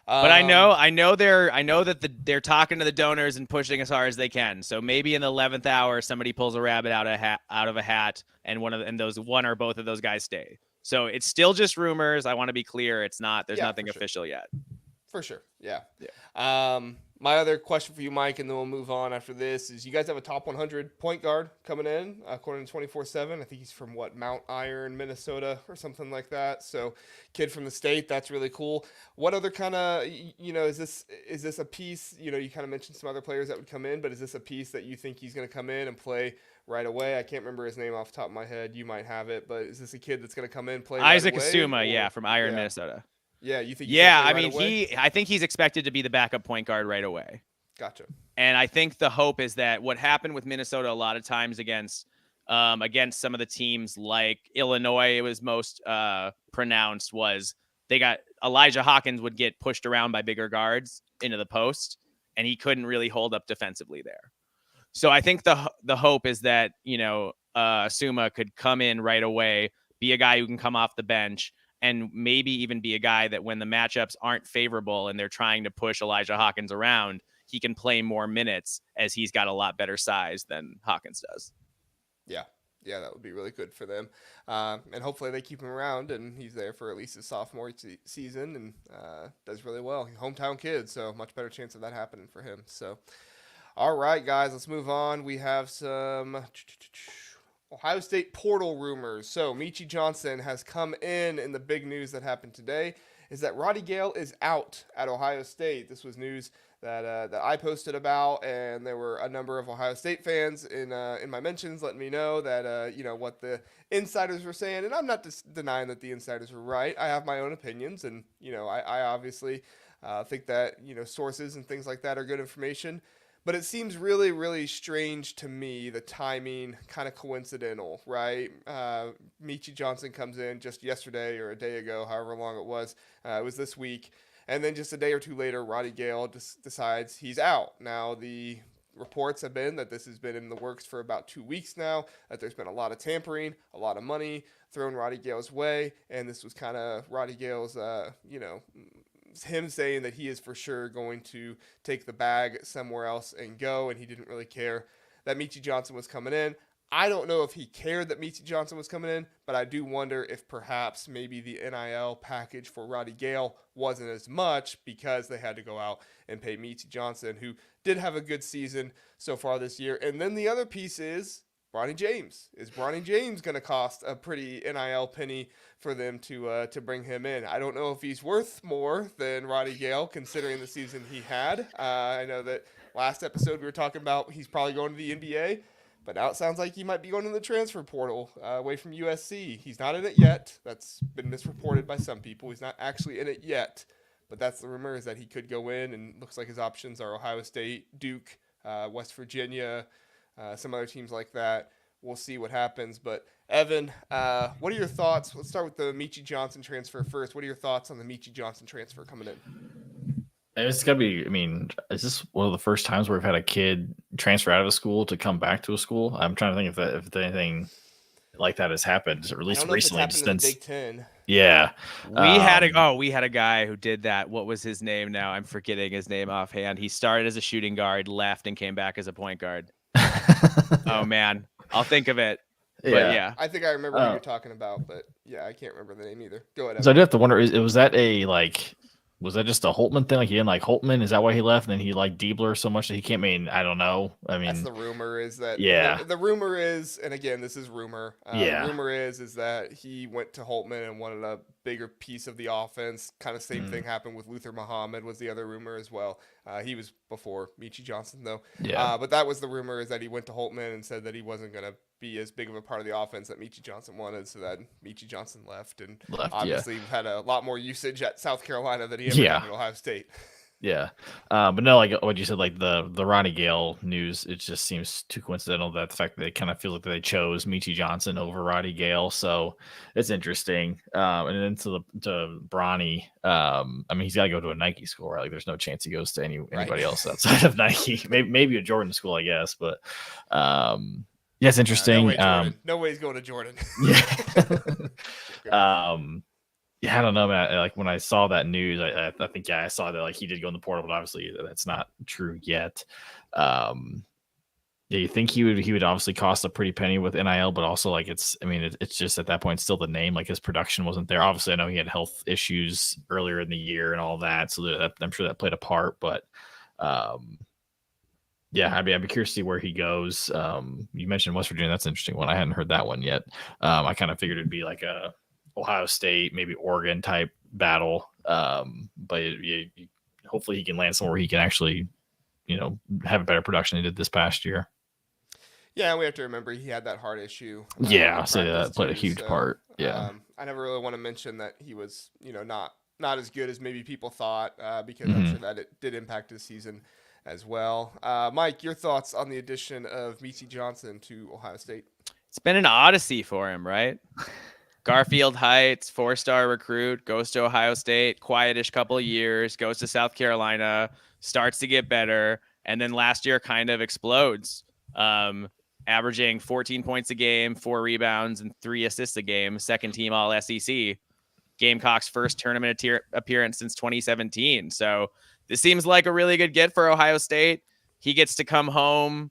But I know that they're talking to the donors and pushing as hard as they can. So maybe in the 11th hour, somebody pulls a rabbit out of a hat, and those one or both of those guys stay. So it's still just rumors. I want to be clear. It's not. There's nothing official yet. For sure. Yeah. My other question for you, Mike, and then we'll move on after this, is you guys have a top 100 point guard coming in, according to 24/7. I think he's from, Mount Iron, Minnesota, or something like that. So, kid from the state, that's really cool. What other kind of, is this a piece, you kind of mentioned some other players that would come in, but is this a piece that you think he's going to come in and play right away? I can't remember his name off the top of my head. You might have it, but is this a kid that's going to come in, play Isaac right away? Asuma, from Iron, Minnesota. Yeah, you think? I think he's expected to be the backup point guard right away. Gotcha. And I think the hope is that what happened with Minnesota a lot of times against some of the teams like Illinois, it was most pronounced, was they got Elijah Hawkins would get pushed around by bigger guards into the post, and he couldn't really hold up defensively there. So I think the hope is that Asuma could come in right away, be a guy who can come off the bench, and maybe even be a guy that when the matchups aren't favorable and they're trying to push Elijah Hawkins around, he can play more minutes, as he's got a lot better size than Hawkins does. Yeah, that would be really good for them. And hopefully they keep him around and he's there for at least his sophomore season and does really well. He's a hometown kid, so much better chance of that happening for him. So, all right, guys, let's move on. We have some Ohio State portal rumors. So Michi Johnson has come in the big news that happened today is that Roddy Gale is out at Ohio State. This was news that I posted about, and there were a number of Ohio State fans in my mentions letting me know that what the insiders were saying, and I'm not denying that the insiders were right. I have my own opinions, and I obviously think that sources and things like that are good information. But it seems really, really strange to me, the timing, kind of coincidental, right? Michi Johnson comes in just yesterday or a day ago, however long it was. It was this week. And then just a day or two later, Roddy Gale decides he's out. Now, the reports have been that this has been in the works for about 2 weeks now, that there's been a lot of tampering, a lot of money thrown Roddy Gale's way. And this was kind of Roddy Gale's, him saying that he is for sure going to take the bag somewhere else and go, and he didn't really care that Michi Johnson was coming in. I don't know if he cared that Michi Johnson was coming in, but I do wonder if perhaps maybe the NIL package for Roddy Gale wasn't as much because they had to go out and pay Michi Johnson, who did have a good season so far this year. And then the other piece is Bronny James. Is Bronny James going to cost a pretty NIL penny for them to bring him in? I don't know if he's worth more than Roddy Gale, considering the season he had. I know that last episode we were talking about he's probably going to the NBA, but now it sounds like he might be going to the transfer portal away from USC. He's not in it yet. That's been misreported by some people. He's not actually in it yet, but that's the rumor, is that he could go in, and looks like his options are Ohio State, Duke, West Virginia, some other teams like that. We'll see what happens. But Evan, what are your thoughts? Let's start with the Michi Johnson transfer first. What are your thoughts on the Michi Johnson transfer coming in? It's got to be, I mean, is this one of the first times where we've had a kid transfer out of a school to come back to a school? I'm trying to think if anything like that has happened, or at least recently. If it's happened in the Big Ten. Yeah. We had a guy who did that. What was his name now? I'm forgetting his name offhand. He started as a shooting guard, left, and came back as a point guard. Oh, man. I'll think of it. Yeah. But yeah. I think I remember who you're talking about, but yeah, I can't remember the name either. Go ahead, Evan. So I do have to wonder, was that just a Holtman thing? Like he didn't like Holtman? Is that why he left? And then he liked Diebler so much that he can't I don't know. I mean, that's the rumor, is that the rumor is, and again, this is rumor. The rumor is that he went to Holtman and wanted a bigger piece of the offense. Kind of same thing happened with Luther Muhammad, was the other rumor as well. He was before Michi Johnson though. Yeah. But that was the rumor, is that he went to Holtman and said that he wasn't going to be as big of a part of the offense that Michi Johnson wanted, so that Michi Johnson left, and obviously had a lot more usage at South Carolina than he ever had at Ohio State. Yeah. But no, like what you said, like the Ronnie Gale news, it just seems too coincidental that the fact that they kind of feel like they chose Michi Johnson over Roddy Gale. So it's interesting. And then to Bronny, I mean, he's got to go to a Nike school, right? Like there's no chance he goes to anybody else outside of Nike, maybe a Jordan school, I guess. But yeah, it's interesting. No way he's going to Jordan. Yeah. Yeah, I don't know, man. Like when I saw that news, I think I saw that like he did go in the portal, but obviously that's not true yet. Yeah, you think he would obviously cost a pretty penny with NIL, but also like it's just at that point still the name, like his production wasn't there. Obviously, I know he had health issues earlier in the year and all that, so I'm sure that played a part. But yeah, I'd be curious to see where he goes. You mentioned West Virginia. That's an interesting one. I hadn't heard that one yet. I kind of figured it'd be like a Ohio State, maybe Oregon type battle. But hopefully he can land somewhere where he can actually, have a better production than he did this past year. Yeah, we have to remember he had that heart issue. Yeah, so that played a huge part. Yeah. I never really want to mention that he was, not as good as maybe people thought, because I'm sure that it did impact his season as well. Mike, your thoughts on the addition of Michi Johnson to Ohio State? It's been an odyssey for him, right? Garfield Heights, 4-star recruit, goes to Ohio State, quietish couple of years, goes to South Carolina, starts to get better, and then last year kind of explodes, averaging 14 points a game, 4 rebounds, and 3 assists a game, second team All-SEC. Gamecock's first tournament appearance since 2017. So this seems like a really good get for Ohio State. He gets to come home.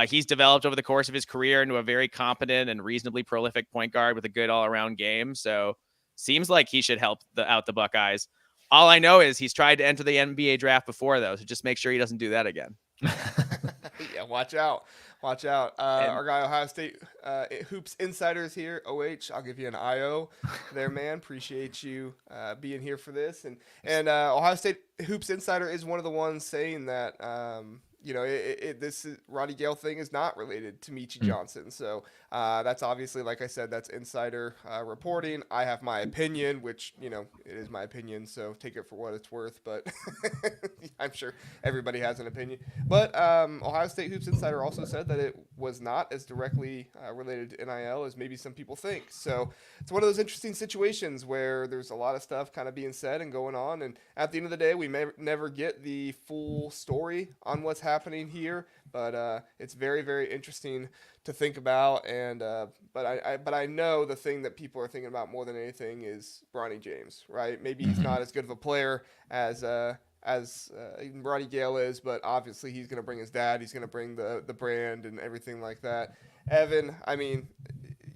He's developed over the course of his career into a very competent and reasonably prolific point guard with a good all-around game. So seems like he should help out the Buckeyes. All I know is he's tried to enter the NBA draft before, though, so just make sure he doesn't do that again. Yeah, watch out. Our guy Ohio State Hoops Insiders here, OH, I'll give you an IO there, man. Appreciate you being here for this. And Ohio State Hoops Insider is one of the ones saying that this Ronnie Gale thing is not related to Michi Johnson. So that's obviously, like I said, that's insider reporting. I have my opinion, which, it is my opinion, so take it for what it's worth. But I'm sure everybody has an opinion. But Ohio State Hoops Insider also said that it was not as directly related to NIL as maybe some people think. So it's one of those interesting situations where there's a lot of stuff kind of being said and going on. And at the end of the day, we may never get the full story on what's happening here, but it's very, very interesting to think about. And but I know the thing that people are thinking about more than anything is Bronny James, right? Maybe he's not as good of a player as Ronnie Gale is, but obviously he's going to bring his dad. He's going to bring the brand and everything like that. Evan, I mean,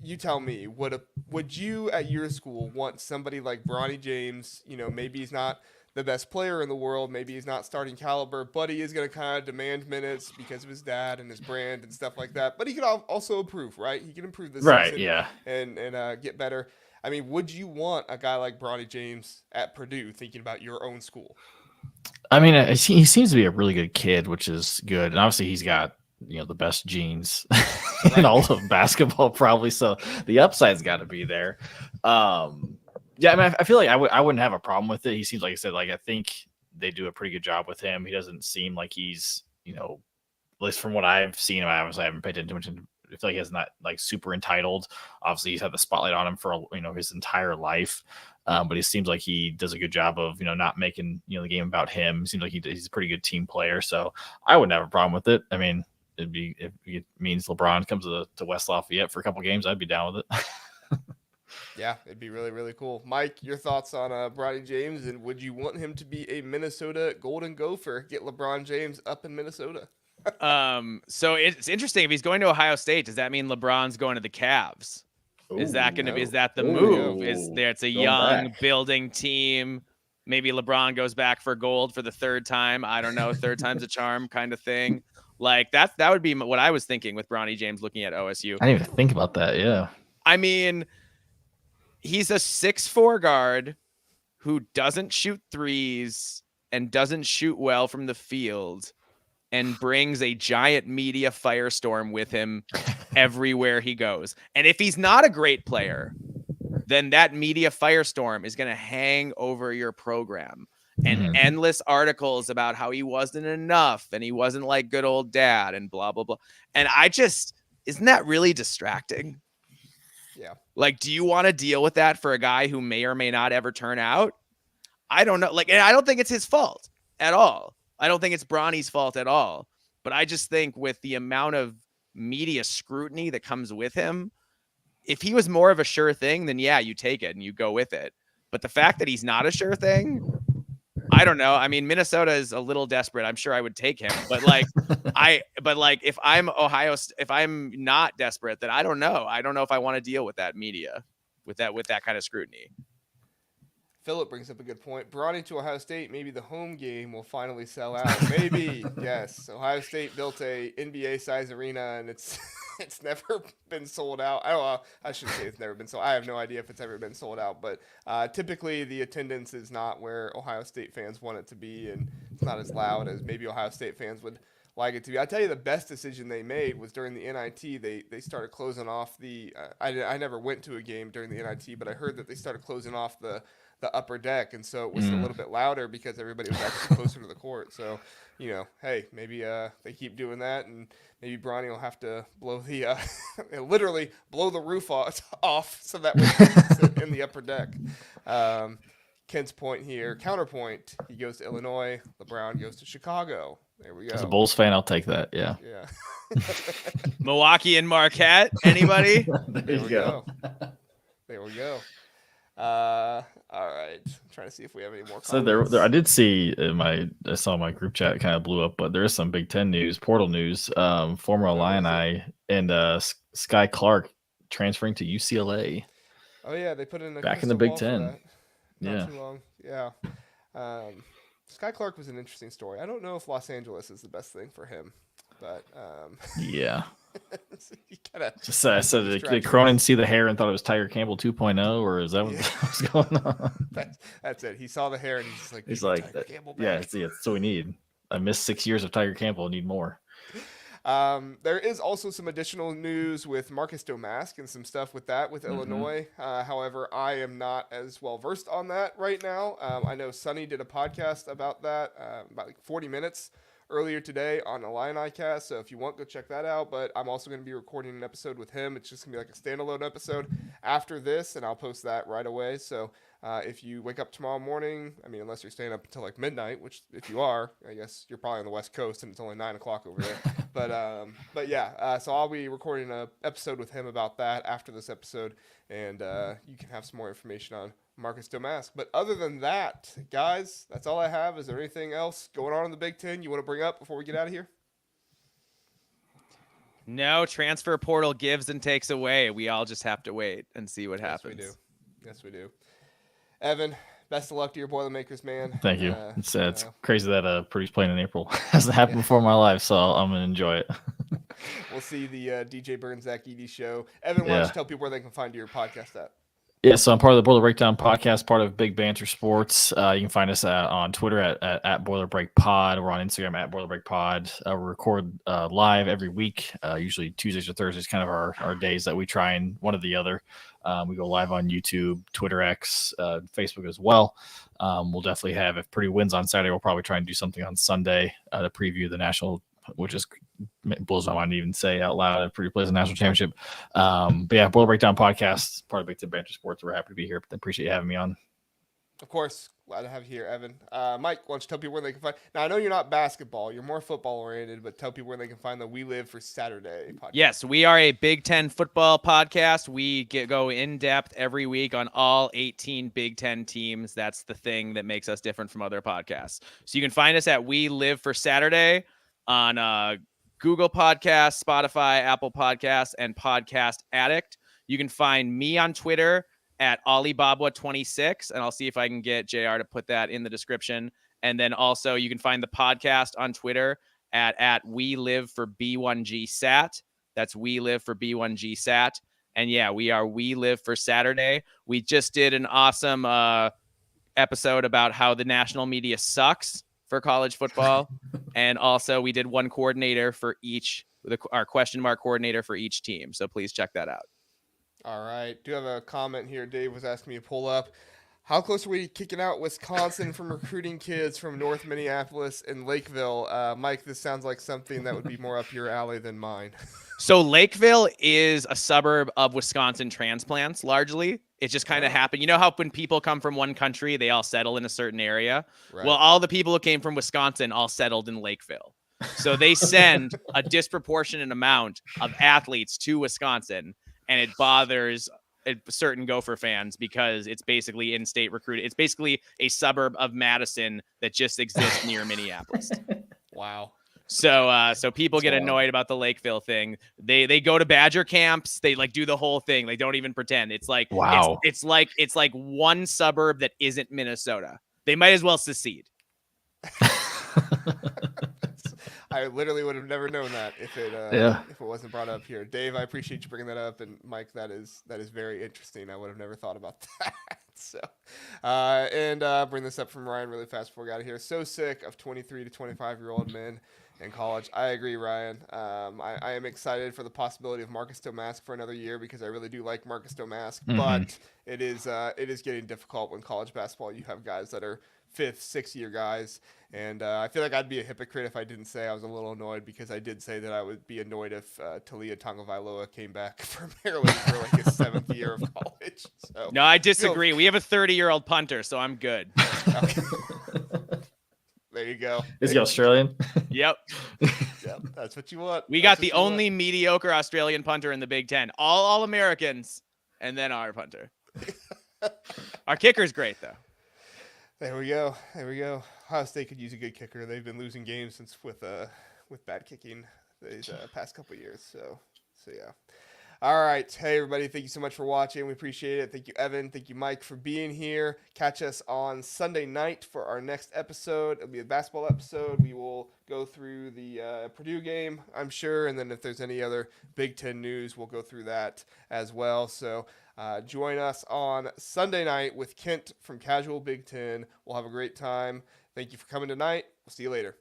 you tell me, would you at your school want somebody like Bronny James? Maybe he's not the best player in the world. Maybe he's not starting caliber, but he is going to kind of demand minutes because of his dad and his brand and stuff like that. But he can also improve, right? He can improve this season, yeah, and get better. I mean, would you want a guy like Bronny James at Purdue thinking about your own school? I mean, he seems to be a really good kid, which is good. And obviously he's got, the best genes in all of basketball probably. So the upside's got to be there. Yeah, I mean, I feel like I wouldn't have a problem with it. He seems, like I said, like I think they do a pretty good job with him. He doesn't seem like he's, at least from what I've seen, I haven't paid attention. I feel like he's not like super entitled. Obviously, he's had the spotlight on him for his entire life, but he seems like he does a good job of not making the game about him. It seems like he's a pretty good team player, so I wouldn't have a problem with it. I mean, if it means LeBron comes to West Lafayette for a couple games, I'd be down with it. Yeah, it'd be really, really cool. Mike, your thoughts on Bronny James, and would you want him to be a Minnesota Golden Gopher? Get LeBron James up in Minnesota. So it's interesting. If he's going to Ohio State, does that mean LeBron's going to the Cavs? Is that the move? It's a young building team? Maybe LeBron goes back for gold for the third time. I don't know. Third time's a charm kind of thing. Like that would be what I was thinking with Bronny James looking at OSU. I didn't even think about that. Yeah. I mean, he's a 6'4" guard who doesn't shoot threes and doesn't shoot well from the field and brings a giant media firestorm with him everywhere he goes. And if he's not a great player, then that media firestorm is going to hang over your program. And endless articles about how he wasn't enough and he wasn't like good old dad and blah, blah, blah. And isn't that really distracting? Yeah. Like, do you want to deal with that for a guy who may or may not ever turn out? I don't know. Like, and I don't think it's his fault at all. I don't think it's Bronny's fault at all. But I just think with the amount of media scrutiny that comes with him, if he was more of a sure thing, then yeah, you take it and you go with it. But the fact that he's not a sure thing, I don't know. I mean, Minnesota is a little desperate. I'm sure I would take him, but if I'm if I'm not desperate, then I don't know. I don't know if I want to deal with that media, with that kind of scrutiny. Philip brings up a good point. Bronny to Ohio State, maybe the home game will finally sell out. Maybe, yes. Ohio State built a NBA-size arena, and it's never been sold out. I don't know. I shouldn't say it's never been sold. I have no idea if it's ever been sold out, but typically the attendance is not where Ohio State fans want it to be, and it's not as loud as maybe Ohio State fans would like it to be. I tell you, the best decision they made was during the NIT. They started closing off the. I never went to a game during the NIT, but I heard that they started closing off the upper deck, and so it was a little bit louder because everybody was actually closer to the court. So, hey, maybe they keep doing that, and maybe Bronny will have to blow the literally blow the roof off so that we can sit in the upper deck. Kent's point here, counterpoint. He goes to Illinois. LeBron goes to Chicago. There we go. As a Bulls fan, I'll take that. Yeah. Yeah. Milwaukee and Marquette. Anybody? There we go. There we go. All right. I'm trying to see if we have any more comments. So there I did see I saw my group chat kind of blew up, but there is some Big Ten news, portal news. Former Illini and Sky Clark transferring to UCLA. Oh yeah, they put in back in the Big Ten. Not too long. Yeah. Sky Clark was an interesting story. I don't know if Los Angeles is the best thing for him, but yeah. I said did Cronin see the hair and thought it was Tiger Campbell 2.0, or is that what's going on? That's it. He saw the hair and he's like, Campbell back. Yeah, that's what we need. I missed 6 years of Tiger Campbell. Need more. There is also some additional news with Marcus Domask and some stuff with that with Illinois. However, I am not as well versed on that right now. I know Sonny did a podcast about that, about like 40 minutes earlier today on Illini Cast. So if you want, go check that out. But I'm also going to be recording an episode with him. It's just going to be like a standalone episode after this, and I'll post that right away. So if you wake up tomorrow morning, I mean, unless you're staying up until like midnight, which if you are, I guess you're probably on the West Coast and it's only 9 o'clock over there. But yeah, so I'll be recording an episode with him about that after this episode, and you can have some more information on Marcus Domask. But other than that, guys, that's all I have. Is there anything else going on in the Big Ten you want to bring up before we get out of here? No, transfer portal gives and takes away. We all just have to wait and see what happens. Yes, we do. Evan, best of luck to your Boilermakers, man. Thank you. It's crazy that Purdue's playing in April. Hasn't happened before in my life, so I'm going to enjoy it. We'll see the DJ Burns, Zach Edey show. Evan, why don't you tell people where they can find your podcast at? Yeah, so I'm part of the Boiler Breakdown podcast, part of Big Banter Sports. You can find us on Twitter at Boiler Break Pod. We're on Instagram at Boiler Break Pod. We record live every week, usually Tuesdays or Thursdays, kind of our days that we try and one or the other. We go live on YouTube, Twitter X, Facebook as well. We'll definitely have, if Purdue wins on Saturday, we'll probably try and do something on Sunday to preview the national, which is blows my mind to even say out loud if Purdue plays a national championship. But yeah, Boiler Breakdown podcast, part of Big Ten Banter Sports. We're happy to be here. Appreciate you having me on. Of course. Glad to have you here, Evan. Mike, why don't you tell people where they can find... Now, I know you're not basketball. You're more football-oriented, but tell people where they can find the We Live for Saturday podcast. Yes, we are a Big Ten football podcast. We go in-depth every week on all 18 Big Ten teams. That's the thing that makes us different from other podcasts. So you can find us at We Live for Saturday on Google Podcasts, Spotify, Apple Podcasts, and Podcast Addict. You can find me on Twitter at Alibaba26, and I'll see if I can get JR to put that in the description. And then also you can find the podcast on Twitter at We Live for B1G Sat. That's We Live for B1G Sat. And yeah, we are We Live for Saturday. We just did an awesome episode about how the national media sucks for college football. And also we did one coordinator for each, our question mark coordinator for each team. So please check that out. All right. Do have a comment here. Dave was asking me to pull up. How close are we kicking out Wisconsin from recruiting kids from North Minneapolis and Lakeville? Mike, this sounds like something that would be more up your alley than mine. So Lakeville is a suburb of Wisconsin transplants, largely. It just kind of happened. You know how when people come from one country, they all settle in a certain area? Right. Well, all the people who came from Wisconsin all settled in Lakeville. So they send a disproportionate amount of athletes to Wisconsin, and it bothers certain Gopher fans because it's basically in-state recruiting. It's basically a suburb of Madison that just exists near Minneapolis. Wow. So people get annoyed about the Lakeville thing. They go to Badger camps. They like do the whole thing. They don't even pretend. It's like, wow. It's like one suburb that isn't Minnesota. They might as well secede. I literally would have never known that if it wasn't brought up here. Dave, I appreciate you bringing that up, and Mike, that is very interesting. I would have never thought about that. So, bring this up from Ryan really fast before we got out of here. So sick of 23 to 25-year-old men in college. I agree, Ryan. I am excited for the possibility of Marcus Domask for another year because I really do like Marcus Domask, but it is getting difficult when college basketball you have guys that are 5th, 6th year guys. And I feel like I'd be a hypocrite if I didn't say I was a little annoyed because I did say that I would be annoyed if Talia Tagovailoa came back from Maryland for like his 7th year of college. So, no, I disagree. We have a 30-year-old punter, so I'm good. Okay. There you go. Is he Australian? Yep. Yep. That's what you want. We got the only mediocre Australian punter in the Big Ten. All Americans, and then our punter. Our kicker's great, though. There we go. Ohio State could use a good kicker. They've been losing games since with bad kicking these past couple of years. So yeah. All right. Hey, everybody. Thank you so much for watching. We appreciate it. Thank you, Evan. Thank you, Mike, for being here. Catch us on Sunday night for our next episode. It'll be a basketball episode. We will go through the Purdue game, I'm sure. And then if there's any other Big Ten news, we'll go through that as well. So join us on Sunday night with Kent from Casual Big Ten. We'll have a great time. Thank you for coming tonight. We'll see you later.